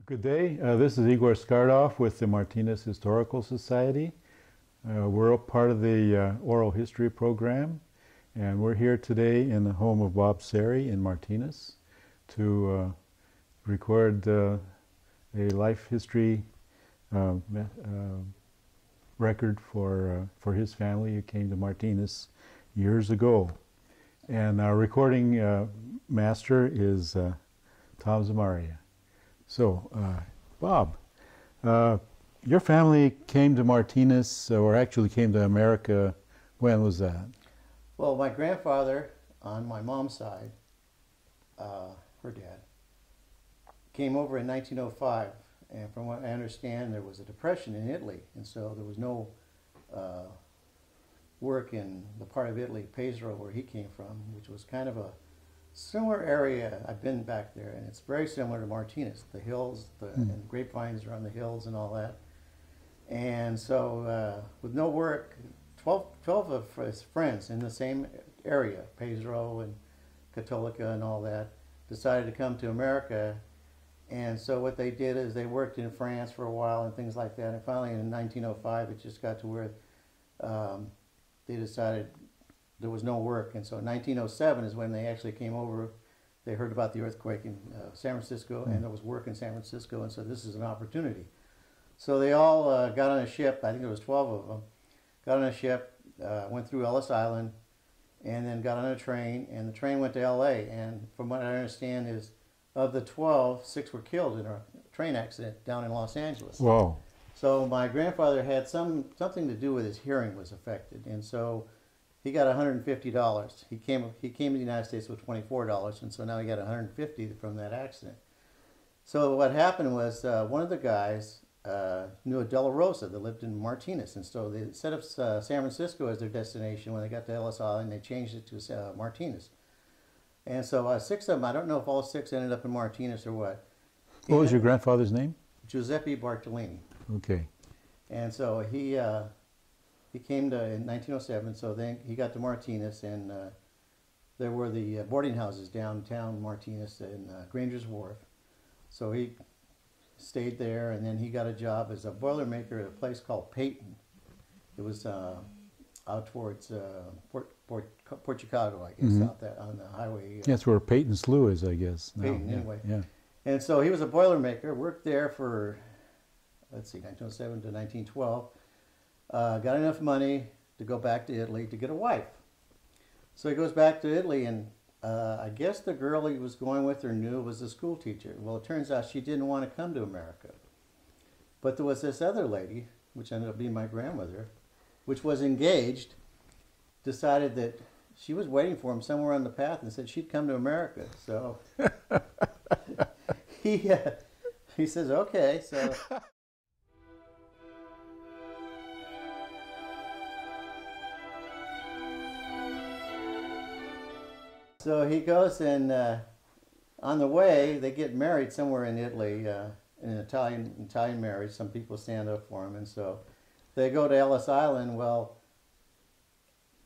Good day. This is Igor Skardov with the Martinez Historical Society. We're a part of the oral history program, and we're here today in the home of Bob Cerri in Martinez to record a life history record for his family who came to Martinez years ago. And our recording master is Tom Zamaria. So, Bob, your family came to Martinez, or actually came to America, when was that? Well, my grandfather, on my mom's side, her dad, came over in 1905, and from what I understand, there was a depression in Italy, and so there was no work in the part of Italy, Pesaro, where he came from, which was kind of a similar area. I've been back there, and it's very similar to Martinez. The hills, and grapevines are on the hills and all that. And so with no work, 12 of his friends in the same area, Pesaro and Cattolica and all that, decided to come to America. And so what they did is they worked in France for a while and things like that. And finally in 1905, it just got to where they decided there was no work, and so in 1907 is when they actually came over. They heard about the earthquake in San Francisco, and there was work in San Francisco, and so this is an opportunity. So they all got on a ship. I think there was 12 of them. Got on a ship, went through Ellis Island, and then got on a train, and the train went to L.A. And from what I understand is, of the 12, 6 were killed in a train accident down in Los Angeles. Whoa. So my grandfather had something to do with his hearing was affected, and so he got $150. He came to the United States with $24, and so now he got $150 from that accident. So what happened was one of the guys knew a De La Rosa that lived in Martinez, and so they set up San Francisco as their destination. When they got to Ellis Island, they changed it to Martinez. And so 6 of them, I don't know if all 6 ended up in Martinez or what. What was your grandfather's name? Giuseppe Bartolini. Okay. And so he came to in 1907, so then he got to Martinez, and there were the boarding houses downtown Martinez in Granger's Wharf. So he stayed there, and then he got a job as a boilermaker at a place called Peyton. It was out towards Port Chicago, I guess, out that on the highway. That's where Peyton Slough is, I guess. Peyton, yeah, anyway. Yeah. And so he was a boilermaker, worked there for, let's see, 1907 to 1912. Got enough money to go back to Italy to get a wife. So he goes back to Italy, and I guess the girl he was going with or knew was a school teacher. Well, it turns out she didn't want to come to America. But there was this other lady, which ended up being my grandmother, which was engaged, decided that she was waiting for him somewhere on the path and said she'd come to America. So he says, okay, so... So he goes, and on the way, they get married somewhere in Italy, in an Italian marriage. Some people stand up for him, and so they go to Ellis Island. Well,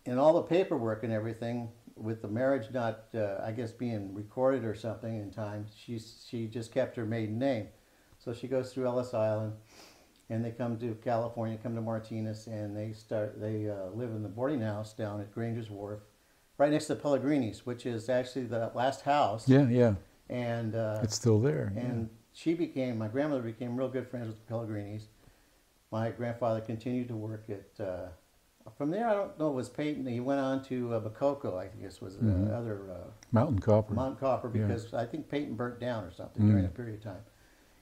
in all the paperwork and everything, with the marriage not, I guess, being recorded or something in time, she just kept her maiden name. So she goes through Ellis Island, and they come to California, come to Martinez, and they live in the boarding house down at Granger's Wharf, right next to Pellegrini's, which is actually the last house. Yeah, yeah. And it's still there. And my grandmother became real good friends with the Pellegrini's. My grandfather continued to work at, from there, I don't know, it was Peyton. He went on to Bacoco, I guess was the other... Mountain Copper. Mountain Copper, because I think Peyton burnt down or something during a period of time.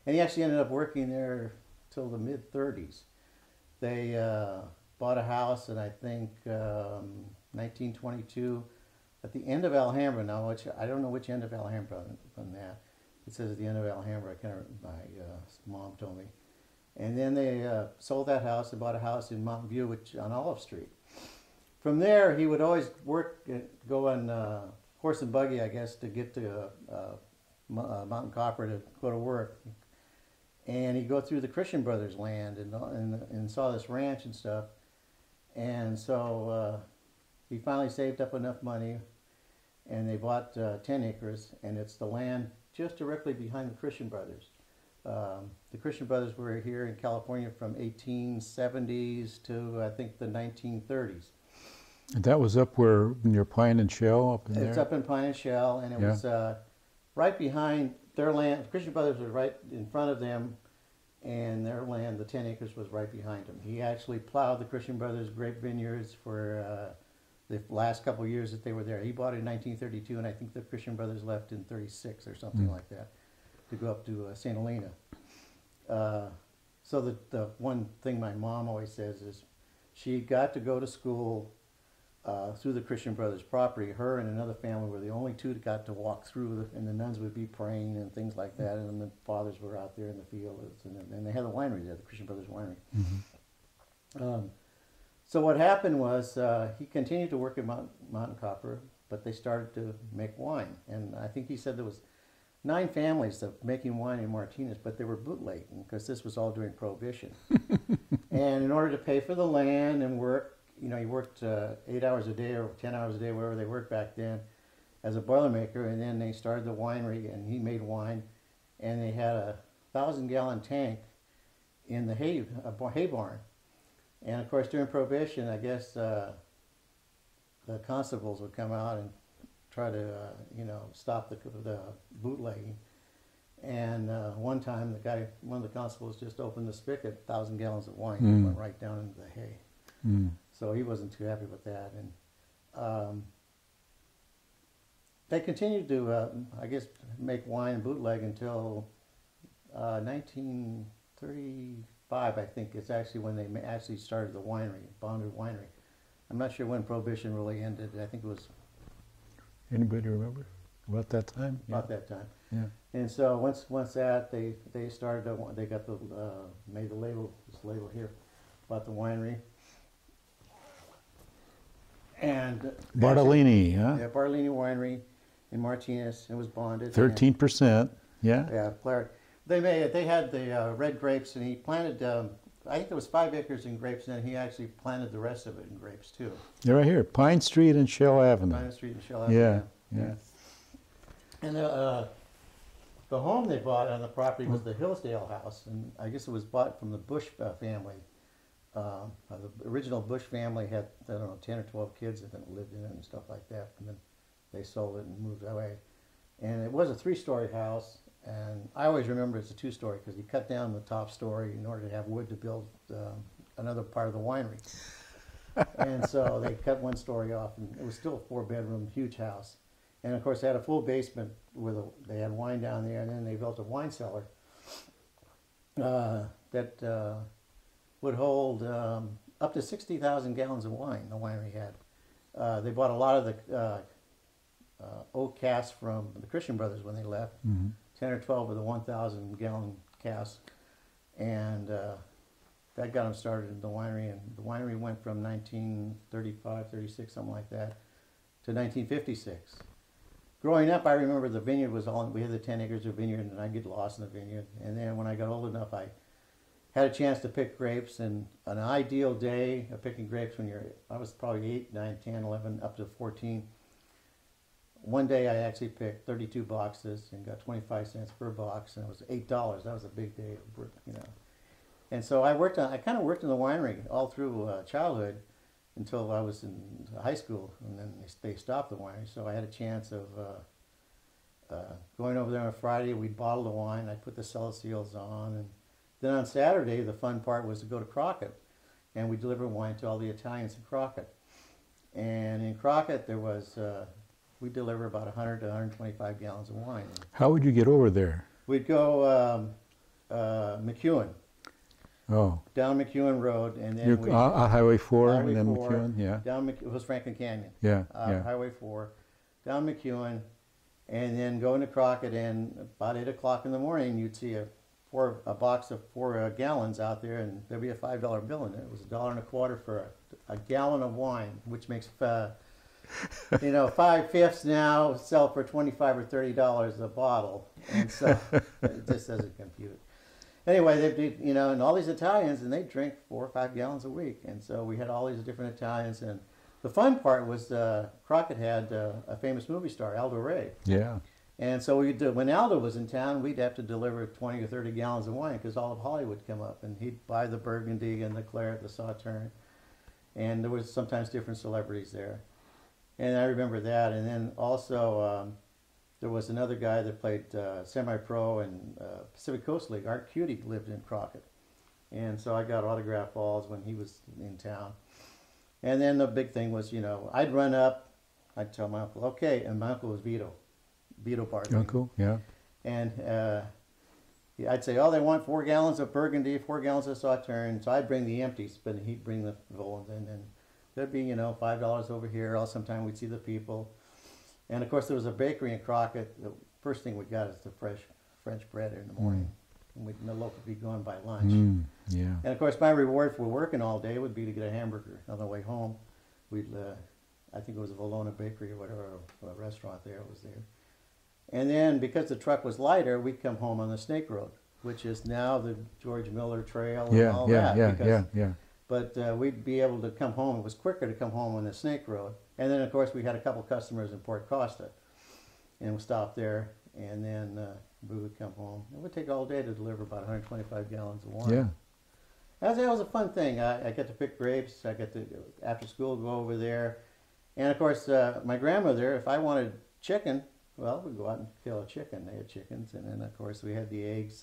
And he actually ended up working there till the mid-30s. They bought a house, and I think 1922 at the end of Alhambra now, which I don't know which end of Alhambra on that. It says at the end of Alhambra. My mom told me. And then they sold that house and bought a house in Mountain View, which on Olive Street. From there, he would always go on horse and buggy, I guess, to get to Mountain Copper to go to work. And he'd go through the Christian Brothers land and saw this ranch and stuff. And so he finally saved up enough money, and they bought 10 acres, and it's the land just directly behind the Christian Brothers. The Christian Brothers were here in California from 1870s to I think the 1930s. And that was up where near Pine and Shell up in there? It's up in Pine and Shell, and it was right behind their land. The Christian Brothers were right in front of them, and their land, the 10 acres, was right behind them. He actually plowed the Christian Brothers grape vineyards for the last couple of years that they were there. He bought it in 1932, and I think the Christian Brothers left in 36 or something like that to go up to St. Helena. So the one thing my mom always says is she got to go to school through the Christian Brothers property. Her and another family were the only two that got to walk through, and the nuns would be praying and things like that, and the fathers were out there in the fields, and they had a winery there, the Christian Brothers Winery. So what happened was he continued to work at Mountain Copper, but they started to make wine, and I think he said there was 9 families of making wine in Martinez, but they were bootlegging because this was all during Prohibition. And in order to pay for the land and work, you know, he worked 8 hours a day or 10 hours a day, wherever they worked back then, as a boilermaker. And then they started the winery, and he made wine. And they had a 1,000-gallon tank in the hay barn. And of course, during Prohibition, I guess the constables would come out and try to, you know, stop the bootlegging. And one time, one of the constables just opened the spigot, 1,000 gallons of wine, and went right down into the hay. So he wasn't too happy with that, and they continued to, I guess, make wine and bootleg until 1935. I think it's actually when they actually started the winery, Bonded Winery. I'm not sure when Prohibition really ended. I think it was. Anybody remember about that time? About that time. Yeah. And so once that they started, they got the made the label, this label here, about the winery. And Bartolini, huh? Yeah, Bartolini Winery in Martinez. It was bonded. 13%. Yeah. Yeah, Claret. They had the red grapes, and he planted. I think there was 5 acres in grapes, and then he actually planted the rest of it in grapes too. They're right here, Pine Street and Shell Avenue. Pine Street and Shell Avenue. Yeah, yeah. And the home they bought on the property was the Hillsdale house, and I guess it was bought from the Bush family. The original Bush family had, I don't know, 10 or 12 kids that lived in it and stuff like that, and then they sold it and moved away. And it was a 3-story house, and I always remember it's a 2-story because he cut down the top story in order to have wood to build another part of the winery. And so they cut 1 story off, and it was still a 4-bedroom, huge house. And of course, they had a full basement where they had wine down there, and then they built a wine cellar that would hold up to 60,000 gallons of wine. The winery had. They bought a lot of the oak casks from the Christian Brothers when they left. 10 or 12 of the 1,000-gallon casks, and that got them started in the winery. And the winery went from 1935, 36, something like that, to 1956. Growing up, I remember the vineyard was we had the 10 acres of vineyard, and I'd get lost in the vineyard. And then when I got old enough, I had a chance to pick grapes, and an ideal day of picking grapes I was probably 8, 9, 10, 11, up to 14. One day I actually picked 32 boxes and got 25 cents per box, and it was $8. That was a big day, you know. And so I kind of worked in the winery all through childhood until I was in high school, and then they stopped the winery. So I had a chance of going over there on a Friday. We'd bottle the wine. I'd put the cellar seals on, and then on Saturday the fun part was to go to Crockett, and we deliver wine to all the Italians in Crockett. And in Crockett there was we deliver about 100 to 125 gallons of wine. How would you get over there? We'd go McEwen. Oh. Down McEwen Road, and then Highway 4 Highway and then 4, McEwen, yeah. Down it was Franklin Canyon. Yeah, Highway 4, down McEwen, and then go into Crockett, and about 8 o'clock in the morning you'd see a box of 4 gallons out there, and there'd be a $5 bill in it. It was $1.25 for a gallon of wine, which makes 5/5 now sell for $25 or $30 a bottle, and so it just doesn't compute. Anyway, they did, and all these Italians, and they drink 4 or 5 gallons a week, and so we had all these different Italians. And the fun part was Crockett had a famous movie star, Aldo Ray. Yeah. And so when Aldo was in town, we'd have to deliver 20 or 30 gallons of wine because all of Hollywood would come up, and he'd buy the Burgundy and the Claret, the Sauterne, and there was sometimes different celebrities there. And I remember that. And then also there was another guy that played semi-pro in Pacific Coast League. Art Cutie lived in Crockett, and so I got autograph balls when he was in town. And then the big thing was, you know, I'd run up, I'd tell my uncle, okay, and my uncle was Vito Bartolini. Uncle, yeah. And I'd say, oh, they want 4 gallons of Burgundy, 4 gallons of Sauterne. So I'd bring the empties, but he'd bring the full, and then there'd be, you know, $5 over here. Or sometime we'd see the people. And of course, there was a bakery in Crockett. The first thing we got is the fresh French bread in the morning. And the loaf would be gone by lunch. Yeah. And of course, my reward for working all day would be to get a hamburger on the way home. We'd, I think it was a Valona Bakery or whatever, a restaurant there was there. And then because the truck was lighter, we'd come home on the Snake Road, which is now the George Miller Trail and all that. Yeah. But we'd be able to come home. It was quicker to come home on the Snake Road. And then, of course, we had a couple customers in Port Costa. And we'd stop there, and then we would come home. It would take all day to deliver about 125 gallons of wine. Yeah. That was a fun thing. I got to pick grapes. I got to, after school, go over there. And, of course, my grandmother, if I wanted chicken, well, we'd go out and kill a chicken. They had chickens. And then, of course, we had the eggs,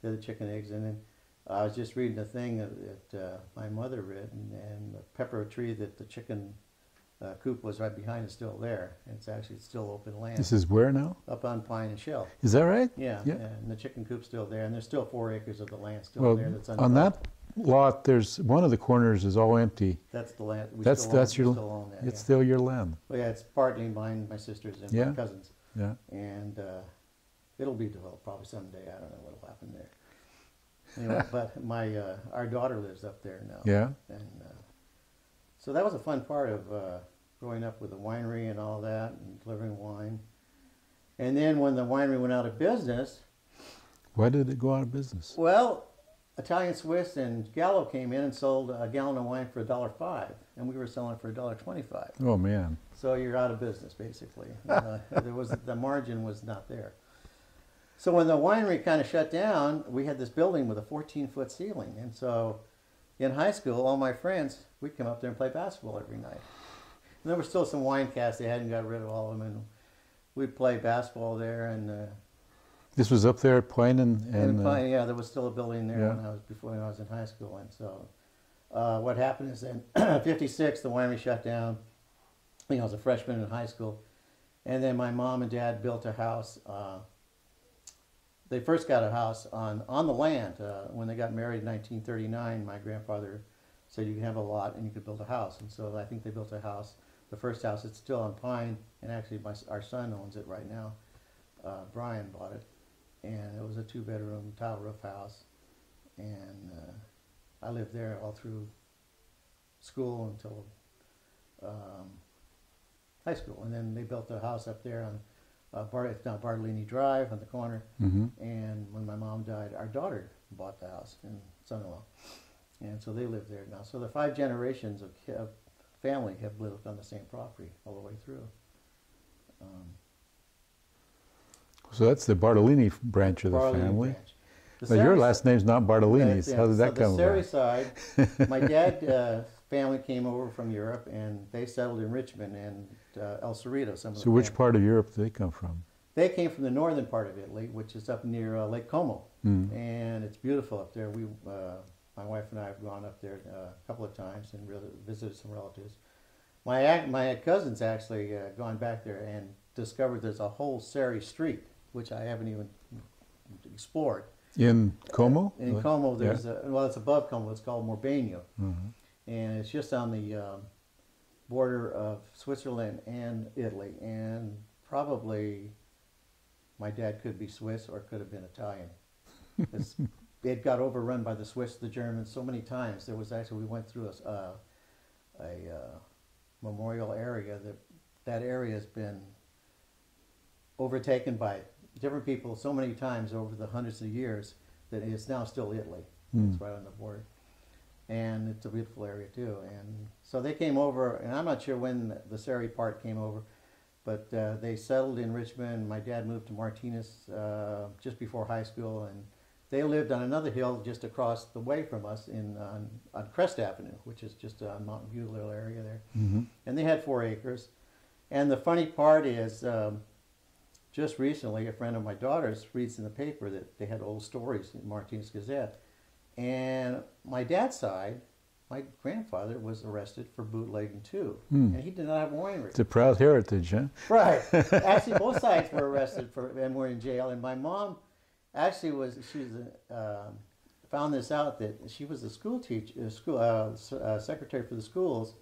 the chicken eggs. And then I was just reading a thing that my mother read, and the pepper tree that the chicken coop was right behind is still there. And it's actually still open land. This is where now? Up on Pine and Shell. Is that right? Yeah. Yeah. And the chicken coop's still there. And there's still 4 acres of the land still there. That's on that lot, there's one of the corners is all empty. That's the land. That's your. Still own that, it's still your land. Well, yeah, it's partly mine, my sister's, and my cousins. Yeah. And it'll be developed probably someday. I don't know what'll happen there. Anyway, but our daughter lives up there now. Yeah. And so that was a fun part of growing up with the winery and all that, and delivering wine. And then when the winery went out of business. Why did it go out of business? Well, Italian Swiss and Gallo came in and sold a gallon of wine for $1.05, and we were selling for $1.25. Oh man! So you're out of business basically. The margin was not there. So when the winery kind of shut down, we had this building with a 14-foot ceiling, and so in high school, all my friends, we'd come up there and play basketball every night. And there were still some wine casks; they hadn't got rid of all of them, and we'd play basketball there. And this was up there at Pine and Pine, yeah, there was still a building there when I was in high school. And so what happened is in '56 the winery shut down. You know, I was a freshman in high school, and then my mom and dad built a house. They first got a house on the land. When they got married in 1939, my grandfather said you can have a lot and you could build a house. And so I think they built a house. The first house, it's still on Pine, and actually our son owns it right now. Brian bought it. And it was a 2-bedroom tile roof house, and I lived there all through school until high school. And then they built a house up there on it's now Bartolini Drive on the corner. And when my mom died, our daughter bought the house, and son-in-law, and so they live there now. So the 5 generations of family have lived on the same property all the way through. So that's the Bartolini branch of the family. But your last name's not Bartolini. How did that come about? The Cerri side, my dad's family came over from Europe, and they settled in Richmond and El Cerrito. So which part of Europe did they come from? They came from the northern part of Italy, which is up near Lake Como. And it's beautiful up there. My wife and I have gone up there a couple of times and visited some relatives. My cousin's actually gone back there and discovered there's a whole Cerri street, which I haven't even explored. In Como? In Como, there's it's above Como. It's called Morbegno, and it's just on the border of Switzerland and Italy. And probably my dad could be Swiss or could have been Italian. It got overrun by the Swiss, the Germans, so many times. There was actually, we went through a memorial area. That area has been overtaken by different people so many times over the hundreds of years that it's now still Italy. It's right on the border. And it's a beautiful area too. And so they came over, and I'm not sure when the Cerri part came over, But they settled in Richmond. My dad moved to Martinez just before high school, and they lived on another hill just across the way from us on Crest Avenue, which is just a Mountain View little area there. Mm-hmm. And they had 4 acres. And the funny part is, just recently, a friend of my daughter's reads in the paper that they had old stories in Martinez Gazette. And my dad's side, my grandfather was arrested for bootlegging too. And he did not have a winery. It's a proud heritage, huh? Right. Actually, both sides were arrested and were in jail. And my mom actually found this out, that she was a school teacher, secretary for the schools,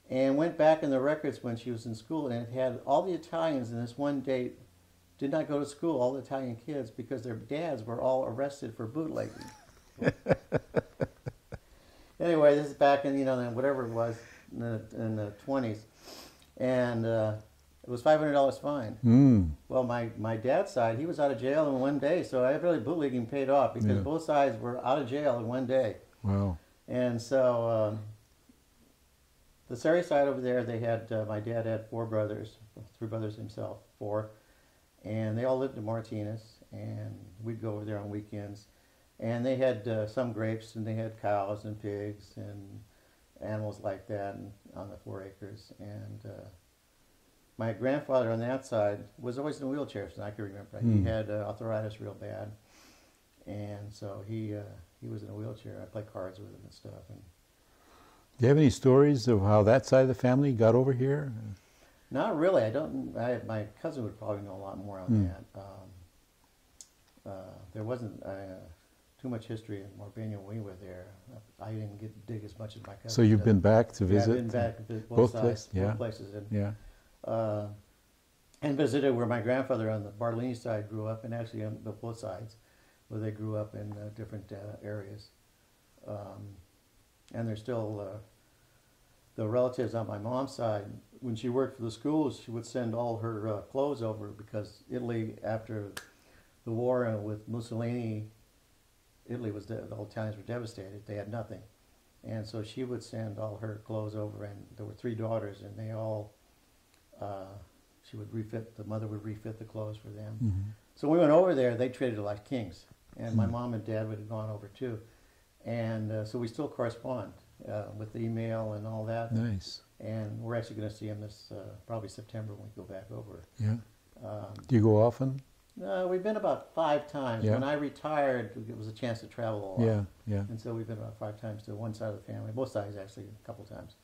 and went back in the records when she was in school, and it had all the Italians in this one date did not go to school, all the Italian kids, because their dads were all arrested for bootlegging. Anyway, this is back in, whatever it was, in the 20s. And it was $500 fine. Well, my dad's side, he was out of jail in one day, so I really bootlegging paid off, because both sides were out of jail in one day. Wow. And so the Cerri side over there, they had, my dad had 4 brothers, 3 brothers himself, 4, and they all lived in Martinez, and we'd go over there on weekends. And they had some grapes, and they had cows and pigs and animals like that on the 4 acres. And my grandfather on that side was always in a wheelchair, since I can remember. He had arthritis real bad, and so he was in a wheelchair. I played cards with him and stuff. And do you have any stories of how that side of the family got over here? not really. I don't. My cousin would probably know a lot more on that. There wasn't too much history in Marbella when we were there. I didn't get to dig as much as my cousin. So you've been back to visit? Yeah, I've been back to visit both sides, both places. And, yeah. And visited where my grandfather on the Bartolini side grew up, and actually on both sides, where they grew up in different areas. And there's still the relatives on my mom's side. When she worked for the schools, she would send all her clothes over, because Italy, after the war with Mussolini, Italy was the whole Italians were devastated. They had nothing, and so she would send all her clothes over. And there were 3 daughters, and they all she would refit. The mother would refit the clothes for them. So we went over there. They treated it like kings, and my mom and dad would have gone over too, and so we still correspond with email and all that. Nice. And we're actually going to see them this probably September when we go back over. Yeah. Do you go often? We've been about 5 times. Yeah. When I retired, it was a chance to travel a lot. Yeah, yeah. And so we've been about 5 times to one side of the family, both sides actually, a couple times.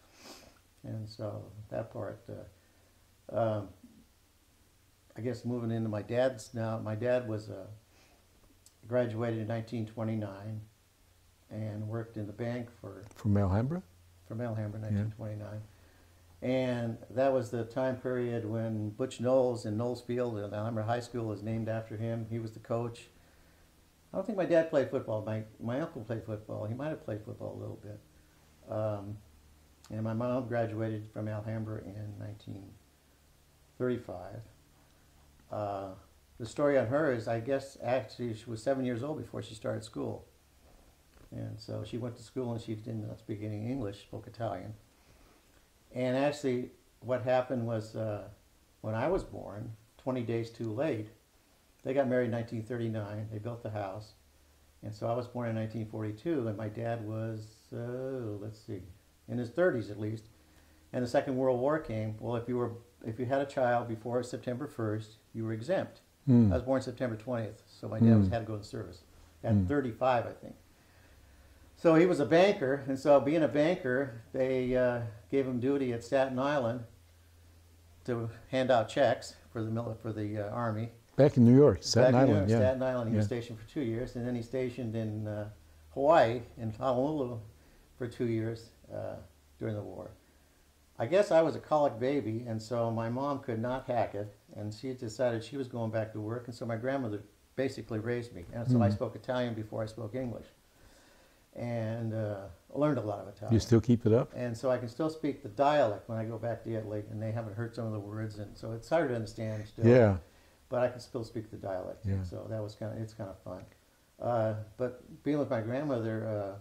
And so that part, I guess moving into my dad's now, my dad was graduated in 1929 and worked in the bank From Alhambra? From Alhambra, 1929. And that was the time period when Butch Knowles in Knowles Field at Alhambra High School was named after him. He was the coach. I don't think my dad played football. My uncle played football. He might have played football a little bit. And my mom graduated from Alhambra in 1935. The story on her is, I guess, actually she was 7 years old before she started school. And so she went to school and she didn't speak any English, spoke Italian. And actually, what happened was when I was born, 20 days too late, they got married in 1939. They built the house. And so I was born in 1942, and my dad was, let's see, in his 30s at least. And the Second World War came. Well, if you had a child before September 1st, you were exempt. I was born September 20th, so my dad had to go to service at 35, I think. So he was a banker, and so being a banker, they gave him duty at Staten Island to hand out checks for the Army. Back in New York, Staten Island, yeah. Staten Island, he was stationed for 2 years, and then he stationed in Hawaii, in Honolulu, for 2 years during the war. I guess I was a colic baby, and so my mom could not hack it, and she decided she was going back to work, and so my grandmother basically raised me. And so I spoke Italian before I spoke English. And learned a lot of Italian. You still keep it up? And so I can still speak the dialect when I go back to Italy, and they haven't heard some of the words, and so it's hard to understand still. Yeah. But I can still speak the dialect. Yeah. So that was it's kind of fun. But being with my grandmother,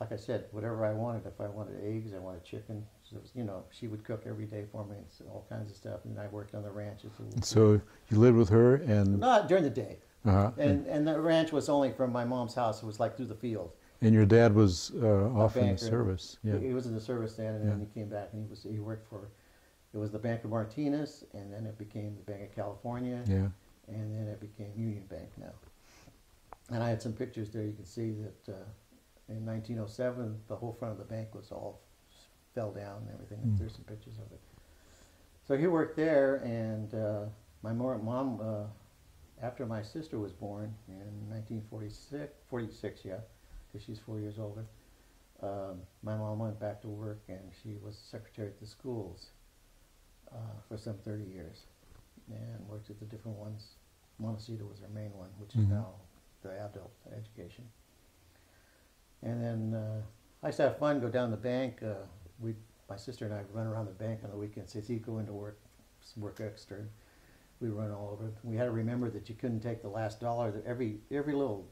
like I said, whatever I wanted. If I wanted eggs, I wanted chicken, So, you know, she would cook every day for me, and so all kinds of stuff. And I worked on the ranches. So you lived with her and... Not during the day. Uh-huh. And the ranch was only from my mom's house. It was like through the field. And your dad was off in the banker. service. Yeah. He was in the service then, and then he came back and he worked for, it was the Bank of Martinez, and then it became the Bank of California, Yeah. and then it became Union Bank now. And I had some pictures there. You can see that in 1907, the whole front of the bank was all fell down and everything. There's some pictures of it. So he worked there, and my mom, after my sister was born in 1946, yeah, because she's 4 years older, my mom went back to work, and she was secretary at the schools for some 30 years, and worked at the different ones. Montecito was her main one, which is now the adult education. And then I used to have fun, go down the bank. My sister and I would run around the bank on the weekends. So he'd go into work extra. We'd run all over. We had to remember that you couldn't take the last dollar. That every little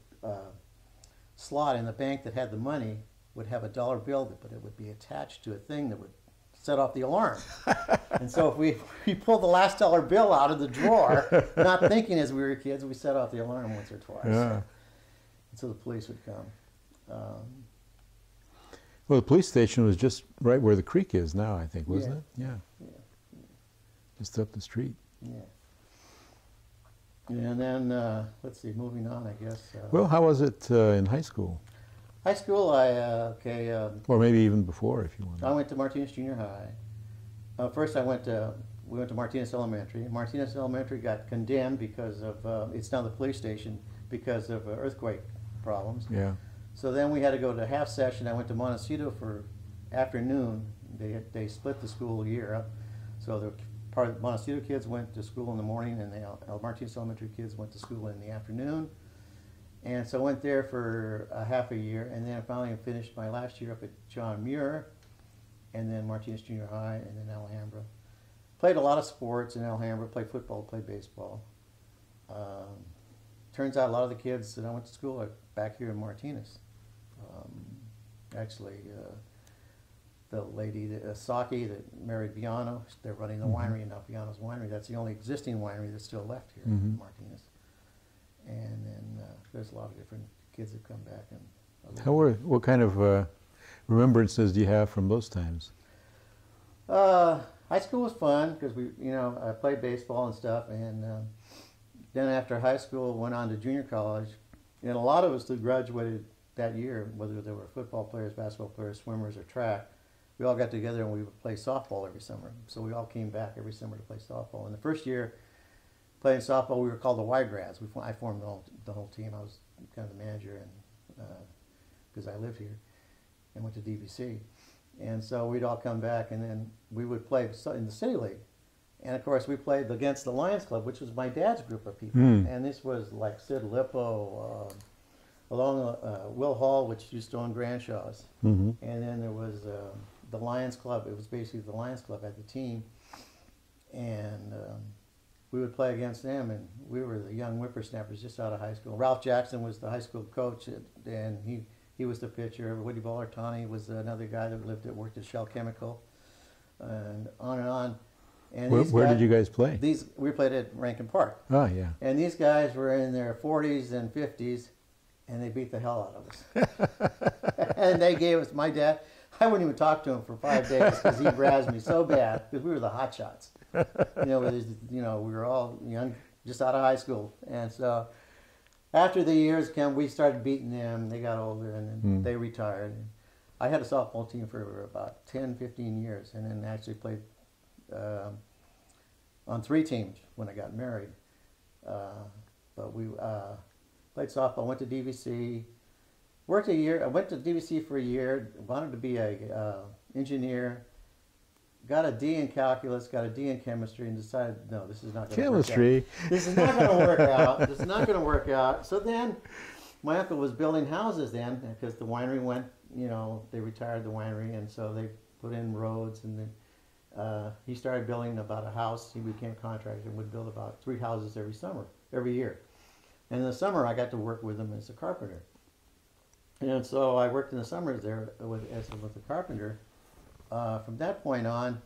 slot in the bank that had the money would have a dollar bill, but it would be attached to a thing that would set off the alarm. And so if we pulled the last dollar bill out of the drawer, not thinking as we were kids, we set off the alarm once or twice. Yeah. And so the police would come. Well, the police station was just right where the creek is now, I think, wasn't it? Yeah. Yeah. Just up the street. Yeah. And then, let's see, moving on, I guess. Well, how was it in high school? High school, Or maybe even before, if you want. I went to Martinez Junior High. First, we went to Martinez Elementary. Martinez Elementary got condemned because of, it's now the police station, because of earthquake problems. Yeah. So then we had to go to half session. I went to Montecito for afternoon. They split the school year up. So the part of the Montecito kids went to school in the morning, and the Martinez Elementary kids went to school in the afternoon. And so I went there for half a year, and then I finally finished my last year up at John Muir, and then Martinez Junior High, and then Alhambra. Played a lot of sports in Alhambra, played football, played baseball. Turns out a lot of the kids that I went to school are back here in Martinez. Actually, the lady, Saki, that married Viano, they're running the winery now, Viano's Winery. That's the only existing winery that's still left here in Martinez. And then there's a lot of different kids that come back. And What kind of remembrances do you have from those times? High school was fun because I played baseball and stuff, and then after high school, went on to junior college, and a lot of us that graduated that year, whether they were football players, basketball players, swimmers, or track, we all got together and we would play softball every summer. So we all came back every summer to play softball. And the first year playing softball, we were called the Y-Grads. I formed the whole team. I was kind of the manager, and because I lived here and went to DVC. And so we'd all come back, and then we would play in the City League. And of course, we played against the Lions Club, which was my dad's group of people. And this was like Sid Lippo, along Will Hall, which used to own Granshaw's. And then there was the Lions Club. It was basically the Lions Club had the team. And we would play against them, and we were the young whippersnappers just out of high school. Ralph Jackson was the high school coach, and he was the pitcher. Woody Ballertani was another guy that worked at Shell Chemical, and on and on. And where did you guys play? We played at Rankin Park. Oh, yeah. And these guys were in their 40s and 50s, and they beat the hell out of us. And they gave us, my dad, I wouldn't even talk to him for 5 days because he razzed me so bad, because we were the hot shots. We were all young, just out of high school. And so after the years came, we started beating them. They got older, and then they retired. And I had a softball team for about 10, 15 years, and then actually played on 3 teams when I got married. But we played softball, went to DVC, worked a year. I went to DVC for a year, wanted to be a engineer, got a D in calculus, got a D in chemistry, and decided, no, this is not going to work out. Chemistry. This is not going to work out. This is not going to work out. So then my uncle was building houses then, because the winery went, they retired the winery, and so they put in roads, and then he started building about a house. He became a contractor and would build about 3 houses every year. And in the summer, I got to work with him as a carpenter. And so I worked in the summers there with the carpenter. from that point on,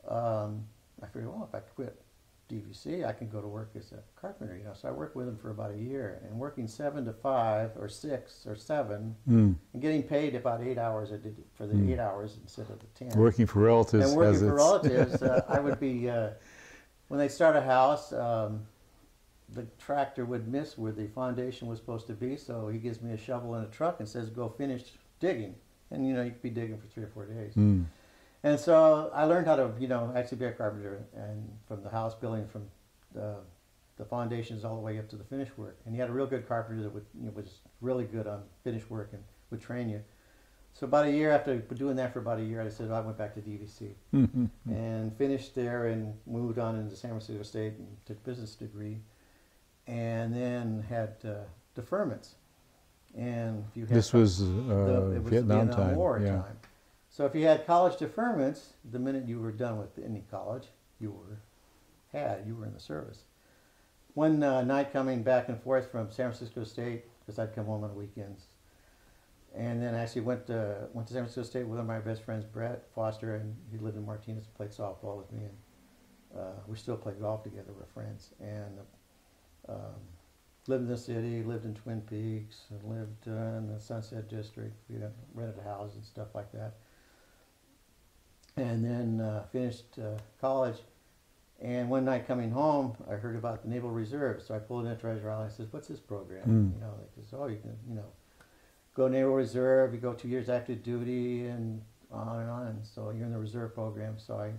I figured, well, if I quit DVC, I can go to work as a carpenter, you know. So I worked with him for about a year, and working 7 to 5 or 6 or 7, and getting paid about 8 hours. I did for the 8 hours instead of the 10. Working for relatives. And working for relatives, I would be when they start a house. The tractor would miss where the foundation was supposed to be, so he gives me a shovel and a truck and says, "Go finish digging." And you know, you could be digging for 3 or 4 days. And so I learned how to, you know, actually be a carpenter, and from the house building, from the foundations all the way up to the finish work. And he had a real good carpenter that would, you know, was really good on finish work and would train you. So about a year after doing that for about a year, I said, I went back to DVC and finished there and moved on into San Francisco State and took a business degree, and then had deferments. And if you had this was, it was Vietnam time. War time. So if you had college deferments, the minute you were done with any college, you were in the service. One night coming back and forth from San Francisco State, because I'd come home on weekends, and then I actually went to San Francisco State with one of my best friends, Brett Foster, and he lived in Martinez and played softball with me, and we still play golf together. We're friends, and lived in the city, lived in Twin Peaks, and lived in the Sunset District. We rented a house and stuff like that. And then finished college. And one night coming home, I heard about the Naval Reserve. So I pulled in at Treasure Island. I said, "What's this program?" You know, they said, "Oh, you can, you know, go Naval Reserve. You go 2 years active duty, and on and on. And so you're in the reserve program." So I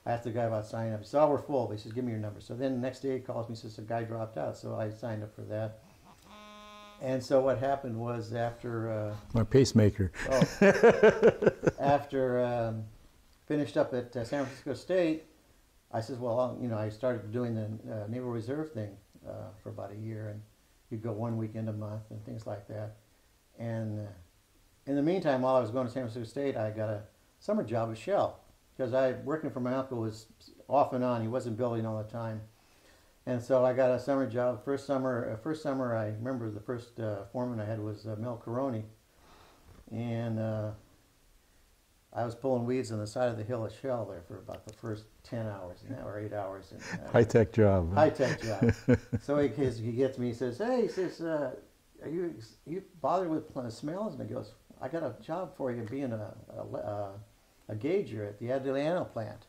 asked the guy about signing up. He said, "Oh, we're full." But he says, "Give me your number." So then the next day he calls me and says, "A guy dropped out." So I signed up for that. And so what happened was after my pacemaker. After finished up at San Francisco State, I says, well, you know, I started doing the Naval Reserve thing for about a year, and you'd go 1 weekend a month and things like that. And in the meantime, while I was going to San Francisco State, I got a summer job at Shell, because working for my uncle was off and on. He wasn't building all the time. And so I got a summer job. First summer I remember the first foreman I had was Mel Caroni. And I was pulling weeds on the side of the hill at Shell there for about the first 10 hours or 8 hours. High-tech job. Huh? High-tech job. So he gets me, he says, "Hey," he says, "are you bothered with smells?" And he goes, "I got a job for you being a gauger at the Adelanto plant."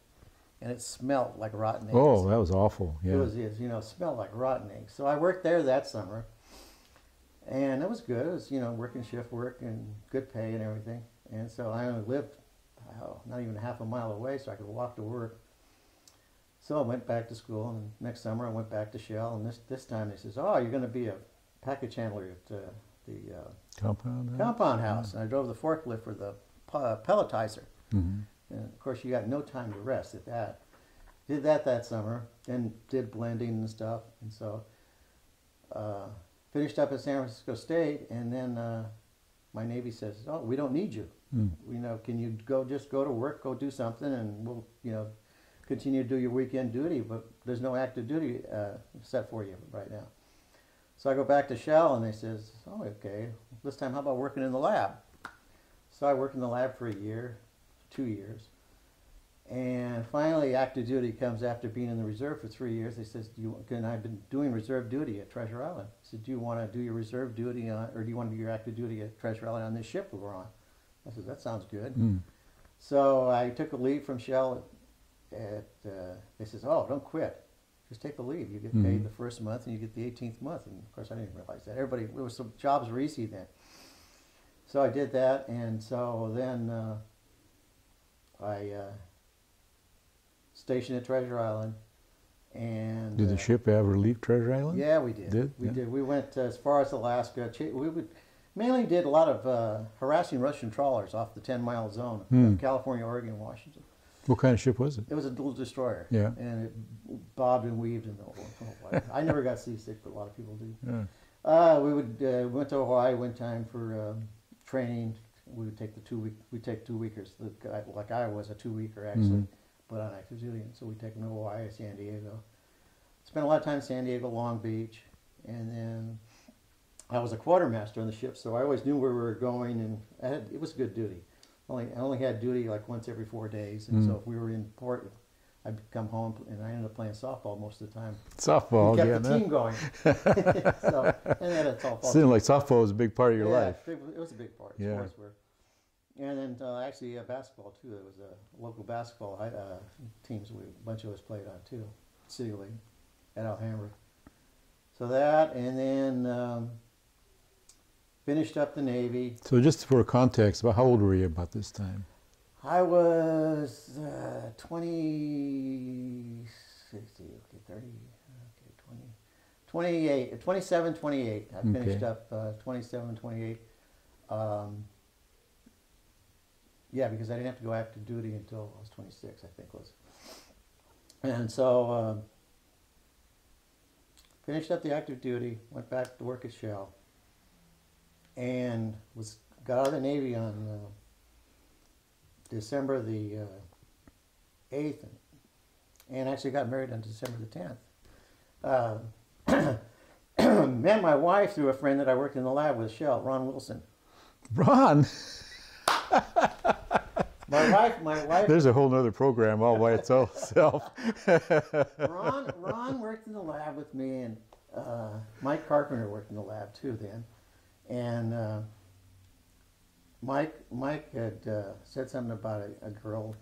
And it smelled like rotten eggs. Oh, that was awful. Yeah. It was, you know, smelled like rotten eggs. So I worked there that summer, and it was good. It was, you know, working shift work and good pay and everything. And so I only lived not even half a mile away, so I could walk to work. So I went back to school, and next summer I went back to Shell, and this time they says, "Oh, you're going to be a package handler at the compound house." And I drove the forklift for the pelletizer. And of course, you got no time to rest at that. Did that summer, then did blending and stuff, and so finished up at San Francisco State, and then my Navy says, "Oh, we don't need you. You know, can you just go to work, go do something, and we'll, you know, continue to do your weekend duty, but there's no active duty set for you right now." So I go back to Shell, and they says, "Oh, okay. This time, how about working in the lab?" So I worked in the lab for a year. 2 years, and finally active duty comes after being in the reserve for 3 years. They says, I've been doing reserve duty at Treasure Island. I said, "Do you want to do your reserve duty or do you want to do your active duty at Treasure Island on this ship that we're on?" I said, "That sounds good." So I took a leave from Shell they says, "Oh, don't quit, just take the leave. You get paid the first month and you get the 18th month." And of course I didn't realize that. Jobs were easy then. So I did that, and so then I stationed at Treasure Island, and did the ship ever leave Treasure Island? Yeah, we did. We did. We went as far as Alaska. We mainly did a lot of harassing Russian trawlers off the 10-mile zone of California, Oregon, Washington. What kind of ship was it? It was a dual destroyer. Yeah, and it bobbed and weaved in the whole. I never got seasick, but a lot of people do. Yeah. We went to Hawaii one time for training. We would take we take 2-weekers. Like I was a 2-weeker actually, but on active duty. And so we take them to Hawaii, San Diego. Spent a lot of time in San Diego, Long Beach, and then I was a quartermaster on the ship, so I always knew where we were going, and it was good duty. I only had duty like once every 4 days, and so if we were in port, I'd come home and I ended up playing softball most of the time. Softball, We yeah. kept the team going. So, and then it's softball. Seemed like softball was a big part of your Yeah, life. it was a big part. Yeah. Sports were. And then actually basketball too. There was a local basketball teams a bunch of us played on too, City League at Alhambra. So that, and then finished up the Navy. So just for context, about how old were you about this time? I was 20, 60, okay, 30, okay, 20, 28, 27, 28. I finished up 27, 28. Yeah, because I didn't have to go active duty until I was 26, I think was. And so finished up the active duty, went back to work at Shell, and got out of the Navy on December the 8th, and actually got married on December the 10th. Met my wife through a friend that I worked in the lab with, Shell, Ron Wilson. Ron! My wife. There's a whole nother program all by itself. Ron worked in the lab with me, and Mike Carpenter worked in the lab too then. And Mike had said something about a girl,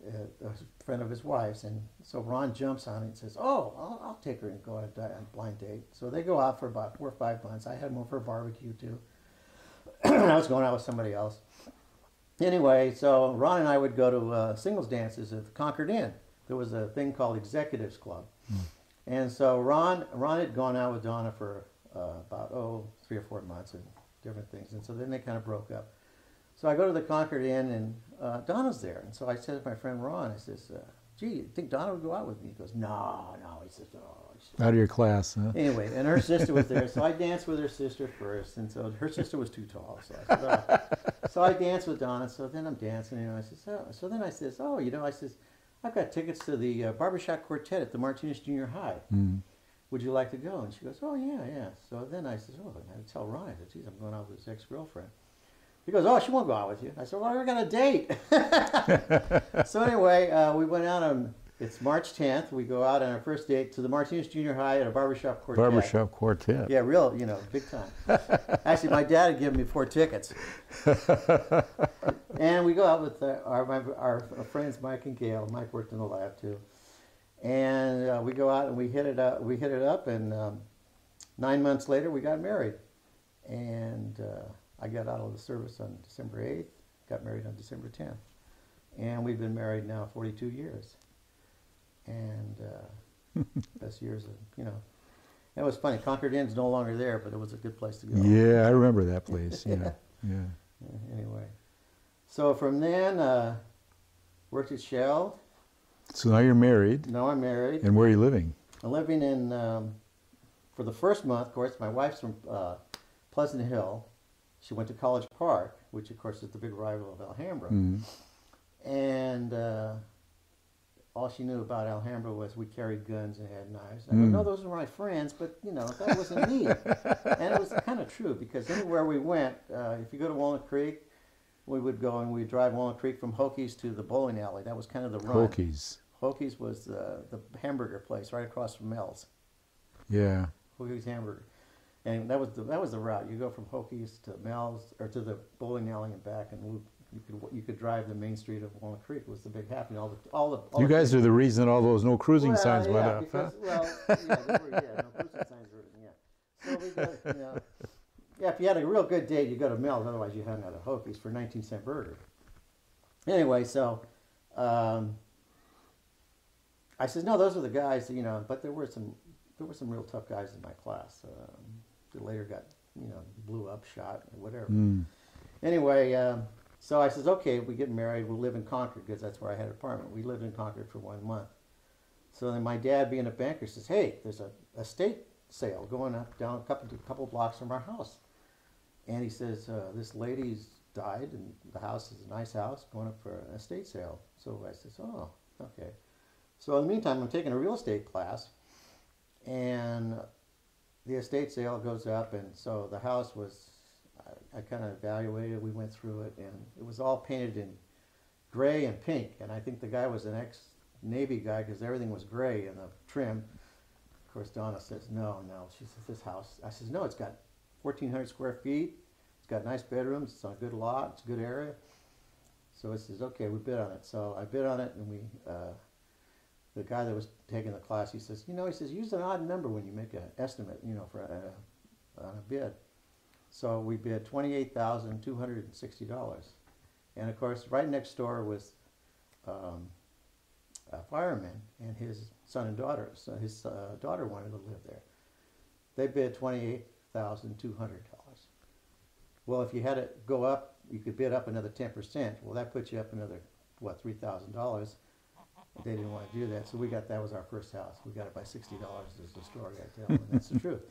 a friend of his wife's, and so Ron jumps on it and says, "Oh, I'll take her and go on a blind date." So they go out for about 4 or 5 months. I had them over for a barbecue too. I was going out with somebody else. Anyway, so Ron and I would go to singles dances at the Concord Inn. There was a thing called Executives Club. And so Ron had gone out with Donna for about 3 or 4 months and different things. And so then they kind of broke up. So I go to the Concord Inn, and Donna's there. And so I said to my friend Ron, I says, "Gee, you think Donna would go out with me?" He goes, No. He says, "Oh." Out of your class, huh? Anyway, and her sister was there, so I danced with her sister first, and so her sister was too tall, so I said, "Oh." So I danced with Donna. So then I'm dancing, and I says, "Oh." So then I says, "Oh, I says, I've got tickets to the barbershop quartet at the Martinez Junior High. Would you like to go?" And she goes, "Oh yeah." So then I says, "Oh," and I tell Ron, I said, "Geez, I'm going out with his ex-girlfriend." He goes, "Oh, she won't go out with you." I said, "Well, we're going to date." So anyway, we went out on. It's March 10th. We go out on our first date to the Martinez Junior High at a barbershop quartet. Barbershop quartet. Yeah, real, big time. Actually, my dad had given me 4 tickets. And we go out with our friends Mike and Gail. Mike worked in the lab too. And we go out and we hit it up. And 9 months later, we got married. And I got out of the service on December 8th. Got married on December 10th. And we've been married now 42 years. And best years of, it was funny. Concord Inn's no longer there, but it was a good place to go. Yeah, I remember that place. Yeah. Anyway, so from then, worked at Shell. So now you're married. Now I'm married. And where are you living? I'm living in, for the first month, of course, my wife's from Pleasant Hill. She went to College Park, which of course is the big rival of Alhambra. And all she knew about Alhambra was we carried guns and had knives. I go, "No, those were my friends," but that wasn't me. And it was kind of true, because anywhere we went, if you go to Walnut Creek, we would go and we'd drive Walnut Creek from Hokies to the bowling alley. That was kind of the run. Hokies. Hokies was the hamburger place right across from Mel's. Yeah. Hokies hamburger. And that was the route. You go from Hokies to Mel's, or to the bowling alley and back, and loop. You could drive the main street of Walnut Creek. It was the big happening. You guys are the reason all those no cruising signs went up, because, huh? no cruising signs were, So we go, if you had a real good date, you go to Mel's. Otherwise, you hung out at Hokies for 19-cent burger. Anyway, so I says, "No, those are the guys, but there were some real tough guys in my class that later got, blew up, shot, or whatever." Anyway, so I says, "Okay, we get married, we'll live in Concord," because that's where I had an apartment. We lived in Concord for 1 month. So then my dad, being a banker, says, "Hey, there's a estate sale going up down a couple blocks from our house." And he says, "This lady's died, and the house is a nice house, going up for an estate sale." So I says, "Oh, okay." So in the meantime, I'm taking a real estate class, and the estate sale goes up, and so the house was I kind of evaluated. We went through it, and it was all painted in gray and pink. And I think the guy was an ex-Navy guy because everything was gray in the trim. Of course, Donna says, no. She says, this house. I says, no, it's got 1,400 square feet. It's got nice bedrooms. It's on a good lot. It's a good area. So it says, okay, we bid on it. So I bid on it, and the guy that was taking the class, he says, use an odd number when you make an estimate, for on a bid. So we bid $28,260. And of course, right next door was a fireman and his son and daughter. So his daughter wanted to live there. They bid $28,200. Well, if you had it go up, you could bid up another 10%. Well, that puts you up another, $3,000. They didn't want to do that, so that was our first house. We got it by $60 is the story I tell, and that's the truth.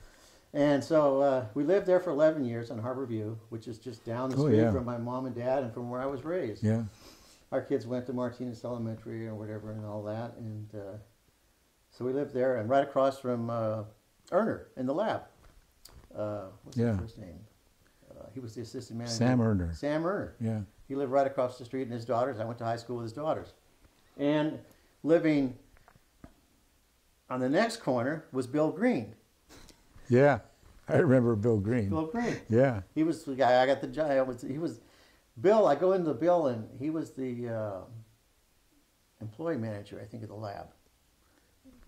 And so we lived there for 11 years on Harbor View, which is just down the street from my mom and dad and from where I was raised. Yeah. Our kids went to Martinez Elementary or whatever and all that, and so we lived there, and right across from Erner in the lab. What's his first name? He was the assistant manager. Sam Erner. Sam Erner. Yeah. He lived right across the street, and his daughters. I went to high school with his daughters. And living on the next corner was Bill Green. Yeah, I remember Bill Green. Bill Green. Yeah. He was the guy. I got the job. He was Bill. I go into Bill, and he was the employee manager, I think, of the lab.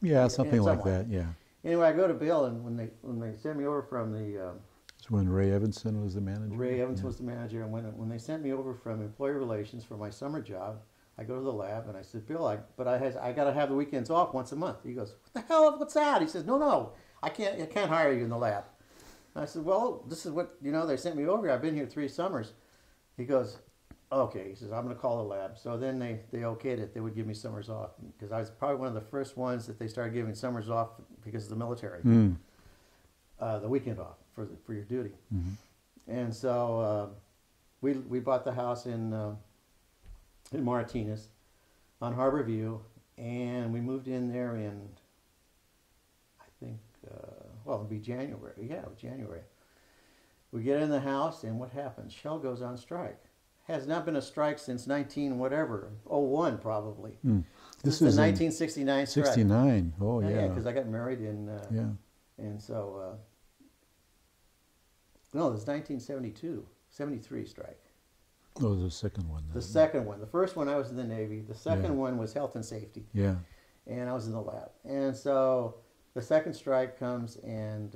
Yeah, something like that. Yeah. Anyway, I go to Bill, and when they sent me over from the it's when Ray Evanson was the manager. Ray Evanson was the manager, and when they sent me over from employee relations for my summer job, I go to the lab, and I said, Bill, I got to have the weekends off once a month. He goes, what the hell? What's that? He says, no, I can't hire you in the lab. And I said, well, this is what they sent me over. I've been here 3 summers. He goes, okay. He says, I'm going to call the lab. So then they okayed it. They would give me summers off because I was probably one of the first ones that they started giving summers off because of the military. The weekend off for your duty. Mm-hmm. And so we bought the house in Martinez on Harbor View, and we moved in there in, I think, it'll be January. Yeah, it was January. We get in the house, and what happens? Shell goes on strike. Has not been a strike since 01 probably. This is is the 1969 strike. 69. Oh yeah. Yeah, because I got married in. And so. No, it was 1972, 73 strike. Oh, the second one. The second one. The first one I was in the Navy. The second one was health and safety. Yeah. And I was in the lab. And so the second strike comes, and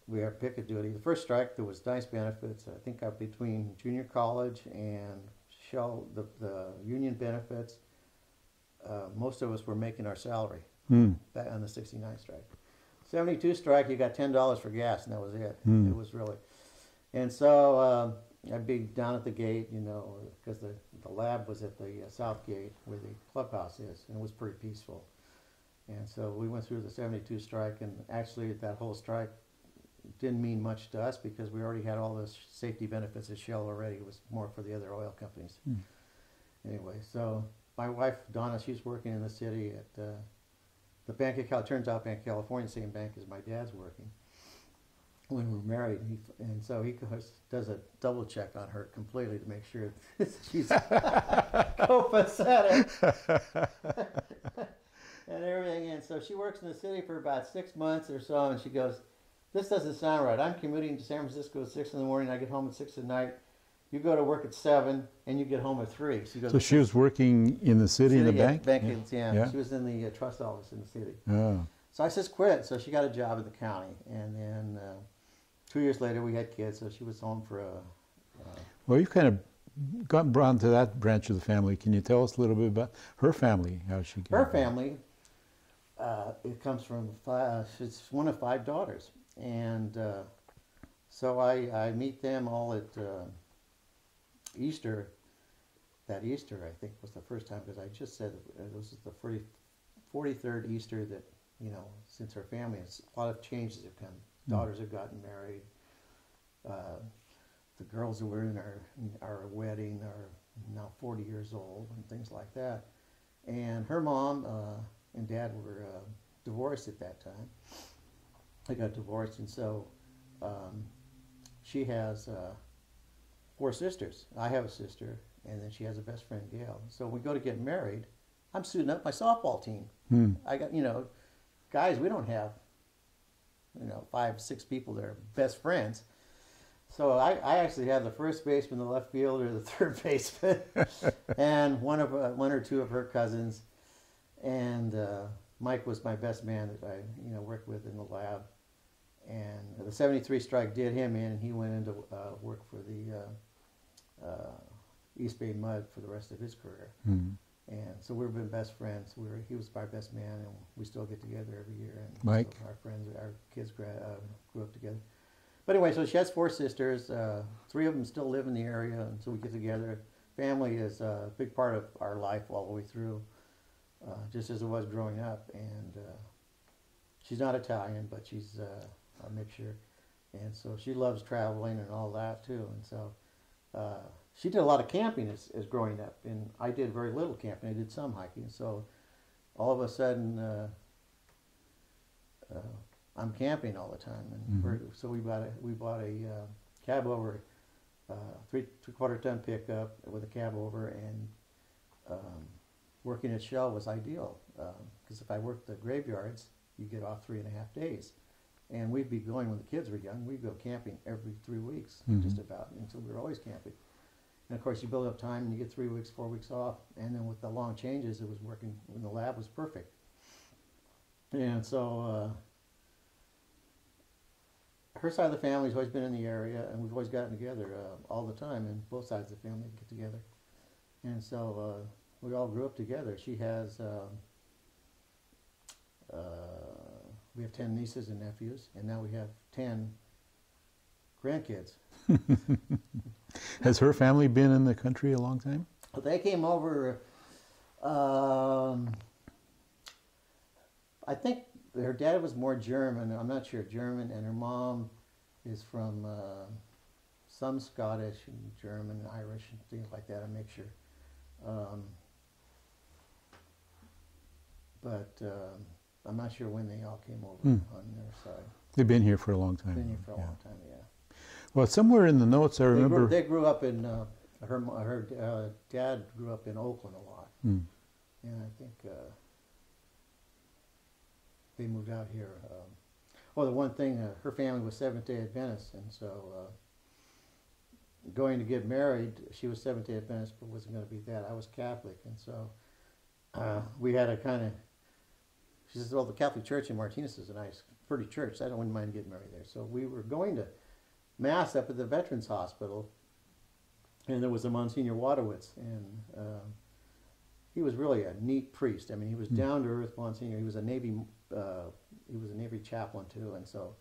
we have picket duty. The first strike, there was nice benefits. I think between junior college and Shell, the union benefits, most of us were making our salary back on the 69 strike. 72 strike, you got $10 for gas, and that was it. It was really. And so I'd be down at the gate, because the lab was at the south gate where the clubhouse is, and it was pretty peaceful. And so we went through the 72 strike, and actually that whole strike didn't mean much to us because we already had all the safety benefits at Shell already. It was more for the other oil companies. Anyway, so my wife, Donna, she's working in the city at the Bank of California. Turns out Bank of California, same bank as my dad's working. When we were married, and so he does a double check on her completely to make sure she's copacetic and everything. And so she works in the city for about 6 months or so, and she goes, "This doesn't sound right. I'm commuting to San Francisco at 6 in the morning. I get home at 6 at night. You go to work at 7, and you get home at 3." She goes, so she was working in the city in the bank? Yeah. She was in the trust office in the city. Oh. So I says, quit. So she got a job at the county, and then 2 years later we had kids. So she was home for a. Well, you've kind of gotten brought to that branch of the family. Can you tell us a little bit about her family? How she? Her family. It comes from it's one of 5 daughters, and so I meet them all at Easter. That Easter, I think, was the first time, because I just said this is the 43rd Easter that, since her family, a lot of changes have come. Daughters have gotten married. The girls who were in our wedding are now 40 years old and things like that. And her mom and dad were divorced at that time. They got divorced, and so she has 4 sisters. I have a sister, and then she has a best friend, Gail. So we go to get married. I'm suiting up my softball team. I got, guys, we don't have, 5, 6 people that are best friends. So I actually have the first baseman, the left fielder, the third baseman, and one or two of her cousins. And Mike was my best man that I worked with in the lab. And the 73 strike did him in, and he went into work for the East Bay Mud for the rest of his career. And so we've been best friends. He was my best man, and we still get together every year. And Mike? So our kids grew up together. But anyway, so she has 4 sisters. 3 of them still live in the area, and so we get together. Family is a big part of our life all the way through, just as it was growing up. And she's not Italian, but she's a mixture. And so she loves traveling and all that too. And so she did a lot of camping as growing up, and I did very little camping. I did some hiking. So all of a sudden, I'm camping all the time, and so we bought a cab over, 3/4 ton pickup with a cab over, and working at Shell was ideal because if I worked the graveyards, you get off 3.5 days, and we'd be going when the kids were young. We'd go camping every 3 weeks, just about, and so we were always camping. And of course, you build up time, and you get 3 weeks, 4 weeks off, and then with the long changes, it was working. In the lab was perfect, and so. Her side of the family's always been in the area, and we've always gotten together all the time, and both sides of the family get together. And so we all grew up together. She has, we have 10 nieces and nephews, and now we have 10 grandkids. Has her family been in the country a long time? They came over, I think her dad was more German, I'm not sure, German, and her mom is from some Scottish and German, Irish, and things like that, I'm not sure. But I'm not sure when they all came over on their side. They've been here for a long time. Been here for a long time, yeah. Well, somewhere in the notes I remember... They grew up in, her dad grew up in Oakland a lot. And I think... they moved out here. The one thing, her family was Seventh-day Adventist, and so going to get married, she was Seventh-day Adventist, but wasn't going to be that. I was Catholic, and so we had a kind of, she says, well, the Catholic Church in Martinez is a nice, pretty church, so I wouldn't mind getting married there. So we were going to Mass up at the Veterans Hospital, and there was a Monsignor Wadowitz, and he was really a neat priest. I mean, he was down to earth Monsignor. He was a Navy chaplain too, and so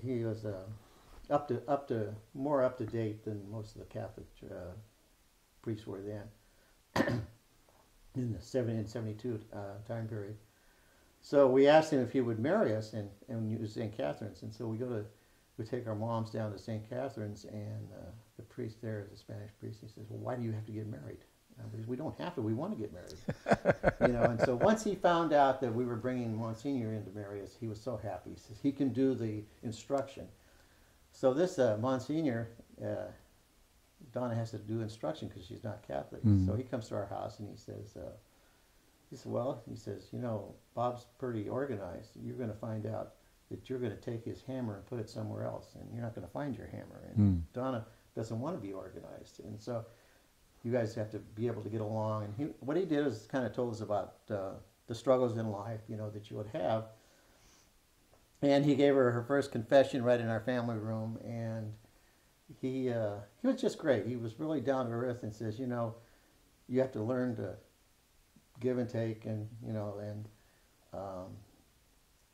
he was more up to date than most of the Catholic priests were then in the 70 and 72 time period. So we asked him if he would marry us, and it was St. Catherine's, and so we take our moms down to St. Catherine's, and the priest there is a Spanish priest. He says, "Well, why do you have to get married?" Because we don't have to. We want to get married, And so once he found out that we were bringing Monsignor in to marry us, he was so happy. He says he can do the instruction. So this Monsignor, Donna has to do instruction because she's not Catholic. So he comes to our house and he says, Bob's pretty organized. You're going to find out that you're going to take his hammer and put it somewhere else, and you're not going to find your hammer. And Donna doesn't want to be organized, and so. You guys have to be able to get along. And what he did is kind of told us about the struggles in life, that you would have. And he gave her first confession right in our family room. And he was just great. He was really down to earth and says, you have to learn to give and take, and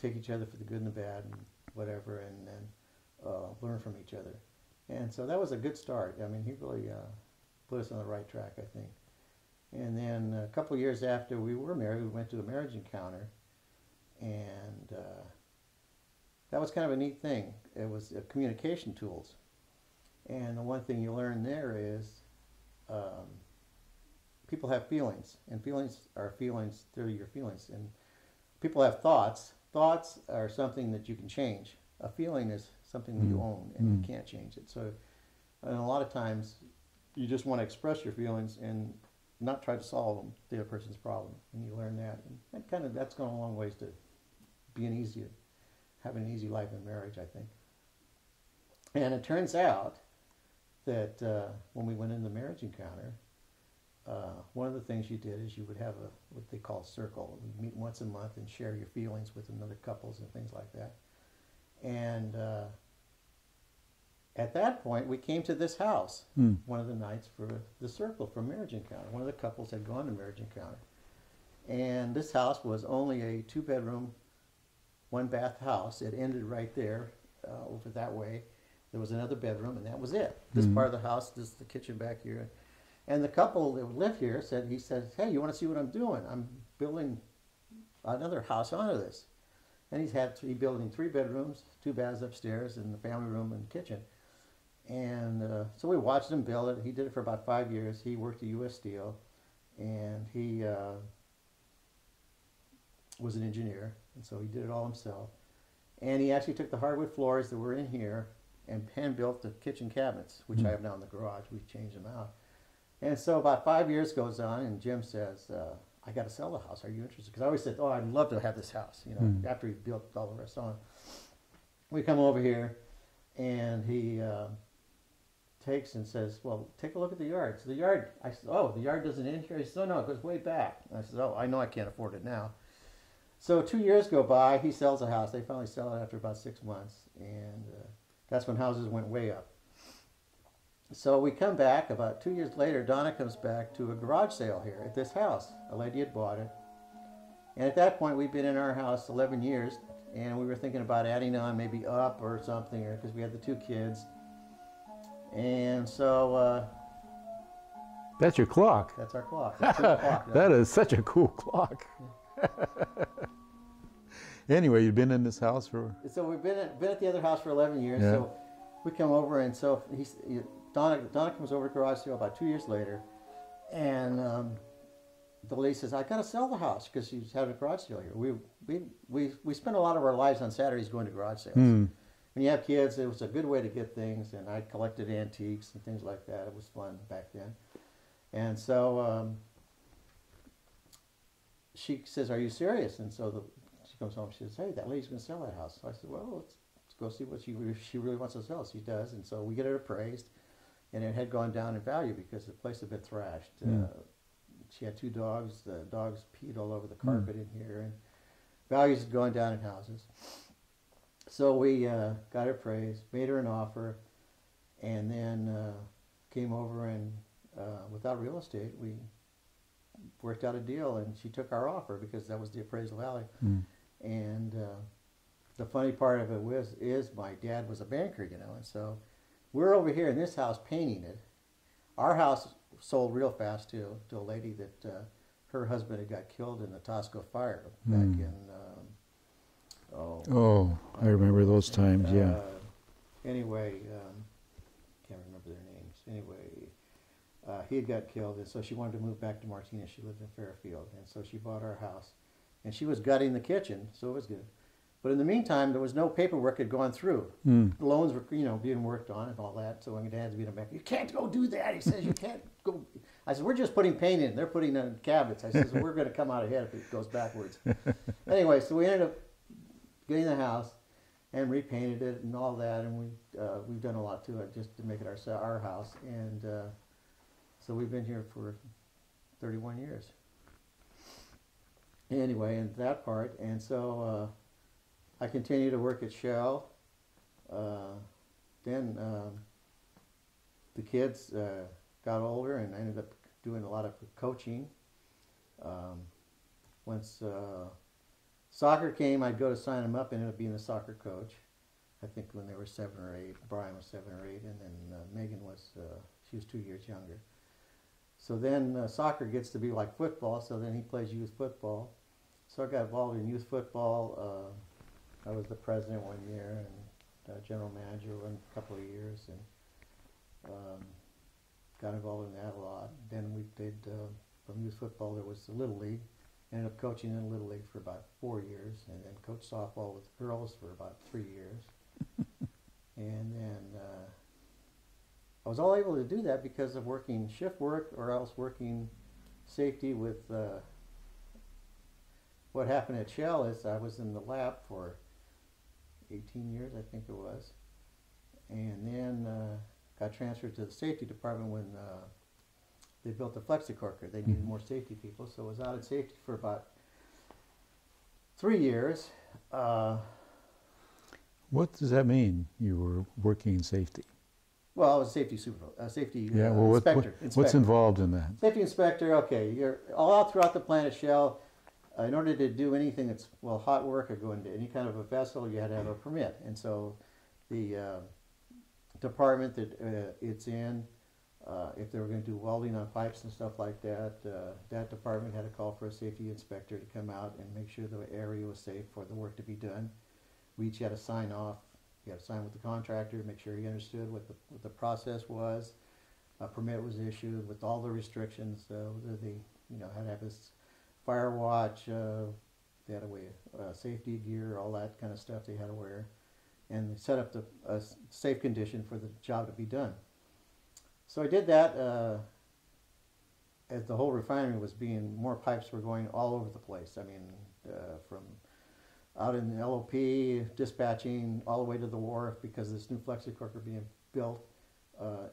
take each other for the good and the bad and whatever, and then learn from each other. And so that was a good start. I mean, he really put us on the right track, I think. And then a couple of years after we were married, we went to a marriage encounter, and that was kind of a neat thing. It was communication tools. And the one thing you learn there is people have feelings, and feelings are feelings, they're your feelings. And people have thoughts. Thoughts are something that you can change. A feeling is something that you own, and you can't change it. So, and a lot of times, you just want to express your feelings and not try to solve the other person's problem, and you learn that, and that's gone a long ways to having an easy life in marriage, I think. And it turns out that when we went in the marriage encounter, one of the things you did is you would have what they call a circle. We'd meet once a month and share your feelings with another couples and things like that. And at that point, we came to this house one of the nights for the circle for marriage encounter. One of the couples had gone to marriage encounter. And this house was only a 2-bedroom, 1-bath house. It ended right there, over that way. There was another bedroom, and that was it. This part of the house, this is the kitchen back here. And the couple that lived here said, hey, you want to see what I'm doing? I'm building another house onto this. And he's building 3 bedrooms, 2 baths upstairs, and the family room and kitchen. And so we watched him build it. He did it for about 5 years. He worked at U.S. Steel, and he was an engineer, and so he did it all himself. And he actually took the hardwood floors that were in here and hand-built the kitchen cabinets, which I have now in the garage. We've changed them out. And so about 5 years goes on, and Jim says, I got to sell the house. Are you interested? Because I always said, oh, I'd love to have this house, after he built all the rest on. We come over here, and he takes and says, well, take a look at the yard. So the yard, I said, oh, the yard doesn't end here? He said, no, it goes way back. And I said, oh, I know I can't afford it now. So 2 years go by, he sells the house. They finally sell it after about 6 months, and that's when houses went way up. So we come back, about 2 years later, Donna comes back to a garage sale here at this house. A lady had bought it. And at that point, we'd been in our house 11 years, and we were thinking about adding on maybe up or something, because we had the 2 kids. And so... that's your clock. That's our clock. That's our clock. That is such a cool clock. Anyway, you've been in this house for... So we've been at the other house for 11 years. Yeah. So we come over, and so Donna comes over to garage sale about 2 years later, and the lady says, I got to sell the house, because she's having a garage sale here. We spend a lot of our lives on Saturdays going to garage sales. When you have kids, it was a good way to get things, and I collected antiques and things like that. It was fun back then. And so she says, are you serious? And so she comes home, she says, hey, that lady's going to sell that house. So I said, well, let's go see what she really wants to sell. She does, and so we get it appraised, and it had gone down in value because the place had been thrashed. She had 2 dogs. The dogs peed all over the carpet in here, and values had gone down in houses. So we got it appraised, made her an offer, and then came over and without real estate, we worked out a deal, and she took our offer because that was the appraisal value. And the funny part of it is my dad was a banker, and so we're over here in this house painting it. Our house sold real fast too, to a lady that her husband had got killed in the Tosco fire back in I remember those times. Yeah. Anyway, can't remember their names. Anyway, he had got killed, and so she wanted to move back to Martinez. She lived in Fairfield, and so she bought our house, and she was gutting the kitchen, so it was good. But in the meantime, there was no paperwork had gone through. The loans were, being worked on and all that. So when my dad's being back, you can't go do that. He says, you can't go. I said, we're just putting paint in. They're putting in cabinets. I said, we're going to come out ahead if it goes backwards. Anyway, so we ended up getting the house and repainted it and all that. And we've done a lot to it just to make it our house. And so we've been here for 31 years. Anyway, and that part. And so... I continued to work at Shell. Then the kids got older, and I ended up doing a lot of coaching. Once soccer came, I'd go to sign them up and ended up being a soccer coach. I think when they were 7 or 8, Brian was 7 or 8, and then Megan was, she was 2 years younger. So then soccer gets to be like football, so then he plays youth football. So I got involved in youth football. I was the president 1 year and general manager a couple of years, and got involved in that a lot. Then we did, from youth football, there was the Little League. Ended up coaching in Little League for about 4 years, and then coached softball with girls for about 3 years. was all able to do that because of working shift work or else working safety with what happened at Shell is I was in the lab for 18 years, I think it was, and then got transferred to the safety department when they built the Flexicorker. They needed more safety people, so I was out in safety for about 3 years. What does that mean? You were working in safety? Well, I was a safety inspector. What's involved in that? Safety inspector. Okay, you're all out throughout the plant at Shell. In order to do anything that's hot work or go into any kind of a vessel, you had to have a permit. And so, the department that it's in, if they were going to do welding on pipes and stuff like that, that department had to call for a safety inspector to come out and make sure the area was safe for the work to be done. We each had to sign off. You had to sign with the contractor, make sure he understood what the process was. A permit was issued with all the restrictions. They had to have this fire watch. They had to wear safety gear, all that kind of stuff they had to wear, and set up a safe condition for the job to be done. So I did that as the whole refinery was more pipes were going all over the place. I mean, from out in the LOP, dispatching all the way to the wharf because of this new Flexicorker being built,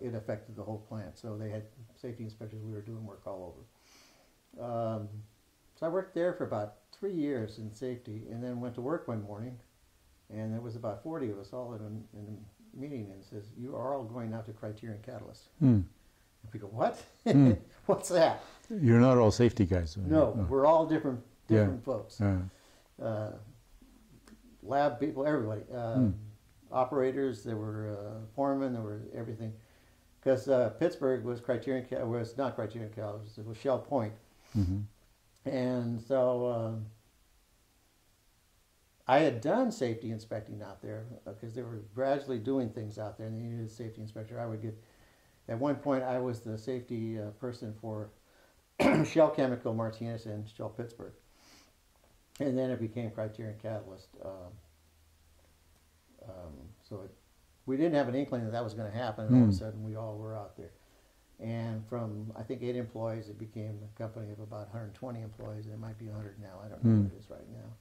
it affected the whole plant. So they had safety inspectors. We were doing work all over. So I worked there for about 3 years in safety, and then went to work one morning, and there was about 40 of us all in a meeting, and it says, "You are all going out to Criterion Catalyst." And we go, "What? What's that?" You're not all safety guys. No, we're all different folks. Lab people, everybody. Operators, there were foremen, there were everything. Because Pittsburgh was not Criterion Catalyst, it was Shell Point. And so I had done safety inspecting out there because they were gradually doing things out there and they needed a safety inspector. At one point I was the safety person for Shell Chemical Martinez and Shell Pittsburgh. And then it became Criterion Catalyst. We didn't have an inkling that was going to happen, and all of a sudden we all were out there. And from, I think, 8 employees, it became a company of about 120 employees, and it might be 100 now. I don't know what it is right now.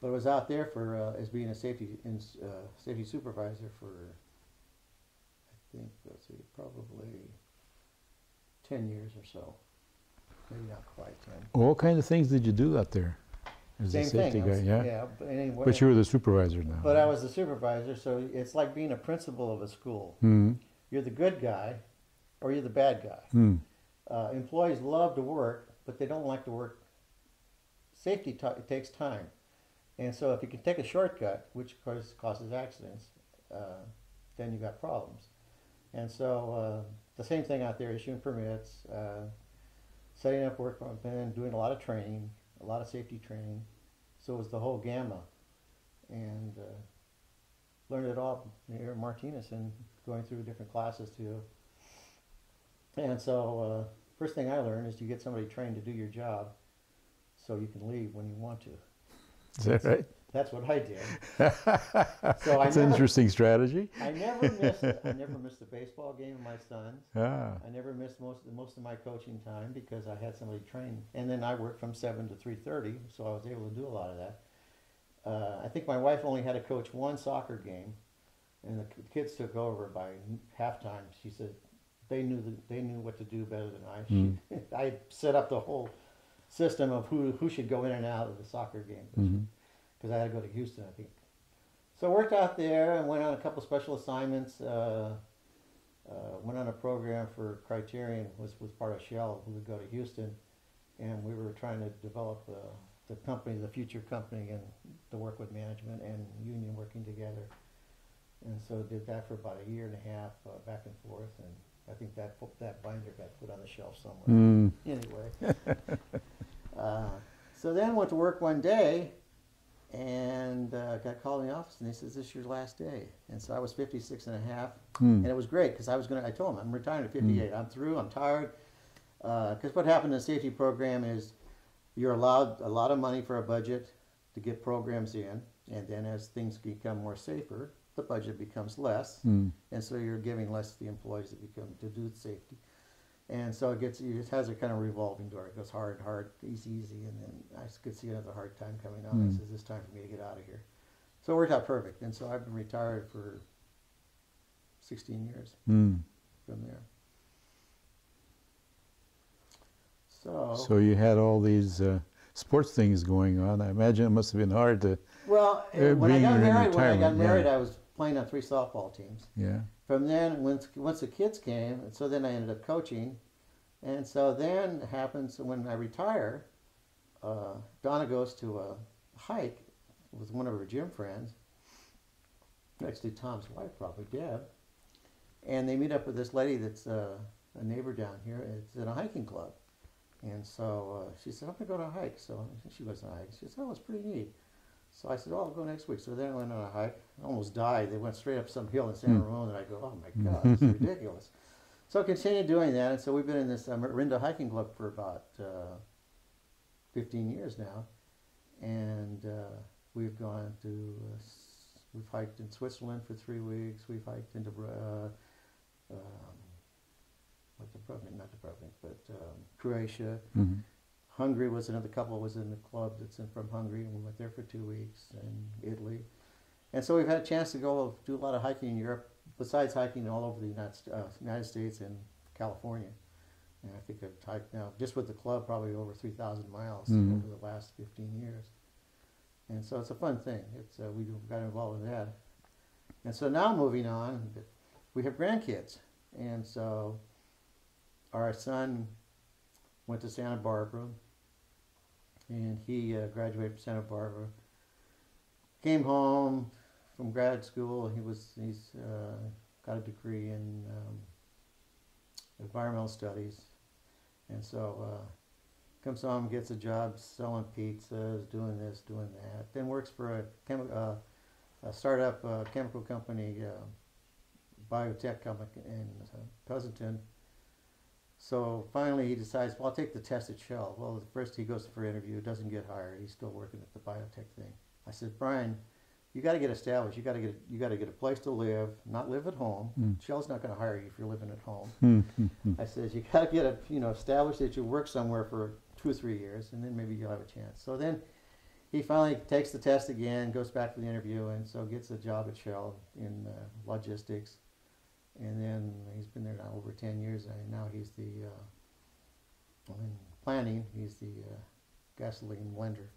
But I was out there for as being a safety supervisor for, I think, let's see, probably 10 years or so. Maybe not quite 10. What kind of things did you do out there as a safety guy? Yeah, but anyway. But you were the supervisor now. But I was the supervisor, so it's like being a principal of a school. You're the good guy, or you're the bad guy. Employees love to work, but they don't like to work. Safety takes time. And so if you can take a shortcut, which of course causes accidents, then you got problems. And so the same thing out there, issuing permits, setting up work, and doing a lot of training, a lot of safety training. So it was the whole gamma. And learned it all here at Martinez and going through different classes too. And so first thing I learned is you get somebody trained to do your job so you can leave when you want to. Is that right? That's what I did. That's an interesting strategy. I never missed a baseball game of my sons. I never missed most of my coaching time because I had somebody trained. And then I worked from 7 to 3:30, so I was able to do a lot of that. I think my wife only had to coach one soccer game, and the kids took over by halftime. She said they knew what to do better than I. I set up the whole system of who should go in and out of the soccer game because I had to go to Houston, I think. So I worked out there and went on a couple special assignments. Went on a program for Criterion, was part of Shell, who would go to Houston, and we were trying to develop the company, the future company, and to work with management and union working together. And so did that for about 1.5 years, back and forth, and I think that binder got put on the shelf somewhere. Anyway. So then went to work one day and got called in the office and they said, "This is your last day." And so I was 56 and a half. And it was great because I told them, I'm retiring at 58. I'm through, I'm tired. Because what happened in the safety program is you're allowed a lot of money for a budget to get programs in. And then as things become more safer, the budget becomes less, Mm. and so you're giving less to the employees to do the safety. And so it has a kind of revolving door. It goes hard, hard, easy, easy, and then I could see another hard time coming on. I says, it's time for me to get out of here. So it worked out perfect. And so I've been retired for 16 years from there. So you had all these sports things going on. I imagine it must have been hard to. Well, when I got married, I was playing on 3 softball teams. Yeah. From then, once the kids came, and so then I ended up coaching, and so then it happens when I retire, Donna goes to a hike with one of her gym friends, actually Tom's wife, probably Deb, and they meet up with this lady that's a neighbor down here. It's in a hiking club, and so she said, "I'm gonna go on a hike." So she goes on a hike. She said, "Oh, it's pretty neat." So I said, "Oh, I'll go next week." So then I went on a hike. I almost died. They went straight up some hill in San Ramon, and I go, "Oh my God, this is ridiculous." So I continued doing that, and so we've been in this Rinda hiking club for about 15 years now, and we've gone to, we've hiked in Switzerland for 3 weeks. We've hiked into Croatia. Mm-hmm. Hungary was another couple was in the club that's from Hungary, and we went there for 2 weeks, and Italy. And so we've had a chance to go do a lot of hiking in Europe, besides hiking all over the United States and California. And I think I've hiked now, just with the club, probably over 3,000 miles over the last 15 years. And so it's a fun thing. We got involved in that. And so now moving on, we have grandkids. And so our son went to Santa Barbara, and he graduated from Santa Barbara. Came home from grad school. He's got a degree in environmental studies, and so comes home, gets a job selling pizzas, doing this, doing that. Then works for a startup chemical company, biotech company in Pleasanton. So finally he decides, well, I'll take the test at Shell. Well, at first he goes for an interview, doesn't get hired. He's still working at the biotech thing. I said, Brian, you got to get established. You got to get a place to live, not live at home. Shell's not going to hire you if you're living at home. I said, you got to get established that you work somewhere for 2 or 3 years, and then maybe you'll have a chance. So then he finally takes the test again, goes back for the interview, and so gets a job at Shell in logistics. And then he's been there now over 10 years, and now he's in planning. He's the gasoline blender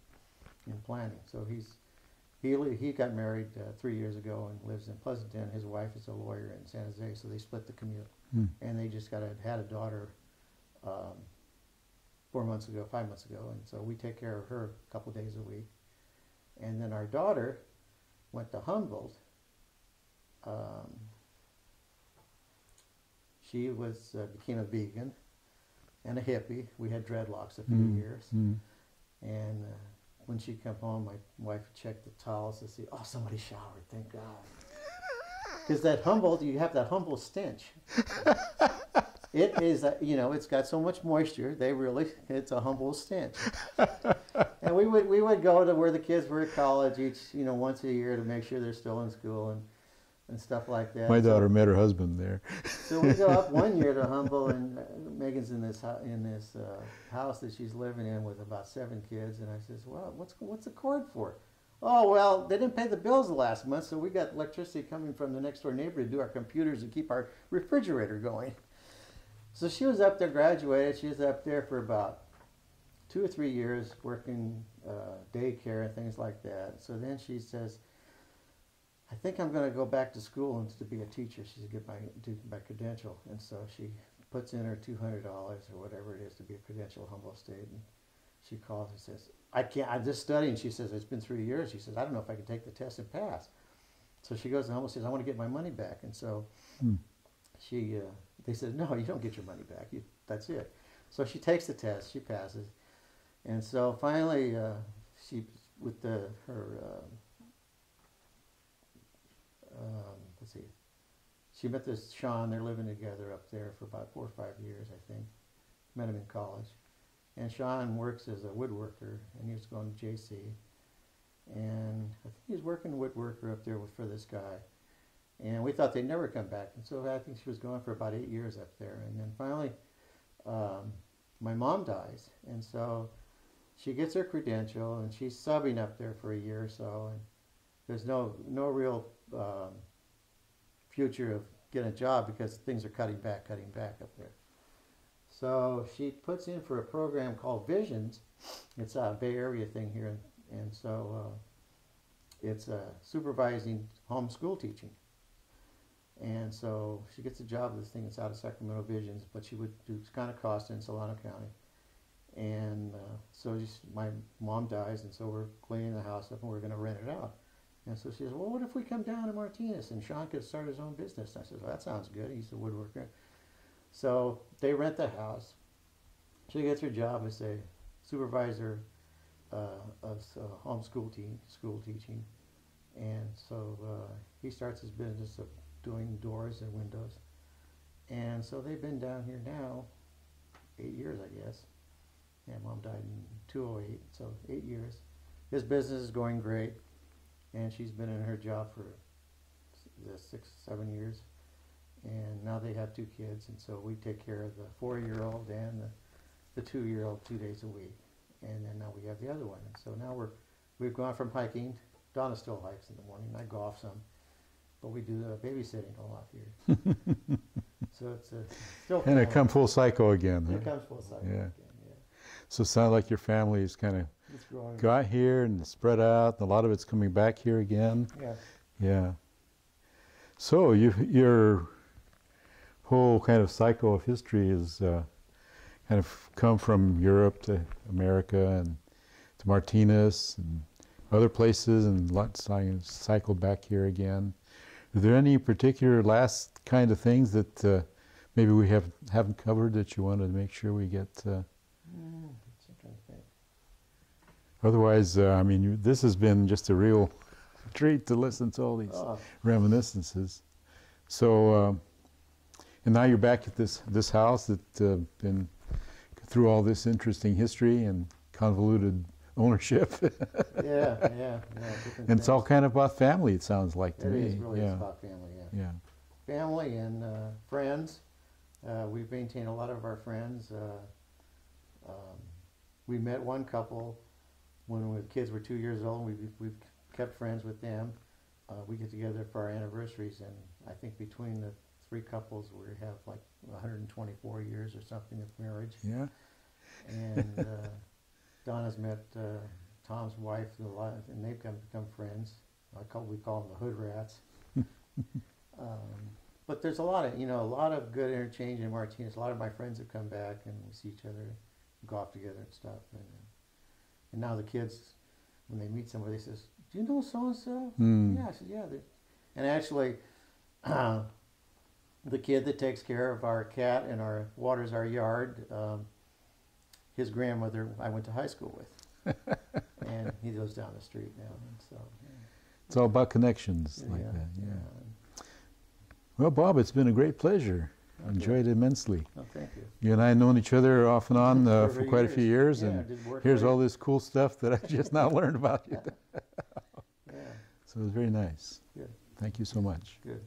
in planning. So he got married 3 years ago and lives in Pleasanton. His wife is a lawyer in San Jose, so they split the commute. And they just had a daughter 5 months ago, and so we take care of her a couple days a week. And then our daughter went to Humboldt. She became a vegan and a hippie. We had dreadlocks a few years. And when she'd come home, my wife would check the towels to see, oh, somebody showered, thank God. Because that Humboldt, you have that Humboldt stench. It is, it's got so much moisture, it's a Humboldt stench. And we would go to where the kids were at college each, once a year to make sure they're still in school and stuff like that. My daughter met her husband there. So we go up one year to Humboldt, and Megan's in this house that she's living in with about 7 kids, and I says, well, what's the cord for? Oh, well, they didn't pay the bills the last month, so we got electricity coming from the next door neighbor to do our computers and keep our refrigerator going. So she was up there, graduated. She was up there for about 2 or 3 years working daycare and things like that. So then she says, I think I'm going to go back to school and to be a teacher. She's going to get my credential. And so she puts in her $200 or whatever it is to be a credential at Humboldt State. And she calls and says, I'm just studying. She says, it's been 3 years. She says, I don't know if I can take the test and pass. So she goes to Humboldt and says, I want to get my money back. And so they said, no, you don't get your money back. That's it. So she takes the test. She passes. And so finally, she met this Sean. They're living together up there for about 4 or 5 years, I think. Met him in college. And Sean works as a woodworker, and he was going to JC. And I think he's working woodworker up there for this guy. And we thought they'd never come back. And so I think she was gone for about 8 years up there. And then finally, my mom dies. And so she gets her credential, and she's subbing up there for a year or so. And there's no real future of getting a job because things are cutting back up there. So she puts in for a program called Visions. It's a Bay Area thing here. And so it's supervising homeschool teaching. And so she gets a job with this thing that's out of Sacramento Visions, but she would do kind of cost in Solano County. And so my mom dies, and so we're cleaning the house up and we're going to rent it out. And so she says, well, what if we come down to Martinez and Sean could start his own business? And I said, well, that sounds good. He's a woodworker. So they rent the house. She gets her job as a supervisor of homeschool school teaching. And so he starts his business of doing doors and windows. And so they've been down here now 8 years, I guess. Yeah, Mom died in 2008, so 8 years. His business is going great, and she's been in her job for 6, 7 years. And now they have 2 kids, and so we take care of the 4-year-old and the 2-year-old 2 days a week. And then now we have the other one. And so now we've gone from hiking. Donna still hikes in the morning. I golf some. But we do babysitting a lot here. So it's still And it comes full cycle again. It comes full cycle again, yeah. So it sounds like your family is kind of got here and spread out, and a lot of it's coming back here again. Yeah. Yeah. So your whole kind of cycle of history is kind of come from Europe to America and to Martinez and other places, and lots cycled back here again. Are there any particular last kind of things that maybe we haven't covered that you wanted to make sure we get? Otherwise, I mean, this has been just a real treat to listen to all these reminiscences. So, and now you're back at this house that's been through all this interesting history and convoluted ownership. Yeah. And it's all kind of about family, it sounds like to me. It is really about family, yeah. Family and friends. We've maintained a lot of our friends. We met one couple when the kids were 2 years old. We've kept friends with them. We get together for our anniversaries, and I think between the 3 couples we have like 124 years or something of marriage. Yeah. And Donna's met Tom's wife a lot, and they've become friends. We call them the hood rats. But there's a lot of good interchange in Martinez. A lot of my friends have come back, and we see each other, go off together and stuff. And now the kids, when they meet somebody, they says, "Do you know so and so?" Yeah, I said, "Yeah." And actually, the kid that takes care of our cat and waters our yard, his grandmother I went to high school with, and he lives down the street now. And so it's all about connections like that. Yeah. Well, Bob, it's been a great pleasure. Okay. Enjoyed it immensely. Oh, thank you. You and I have known each other off and on for quite a few years, yeah, and here's all this cool stuff that I just now learned about you. Yeah. So it was very nice. Good. Thank you so much. Good.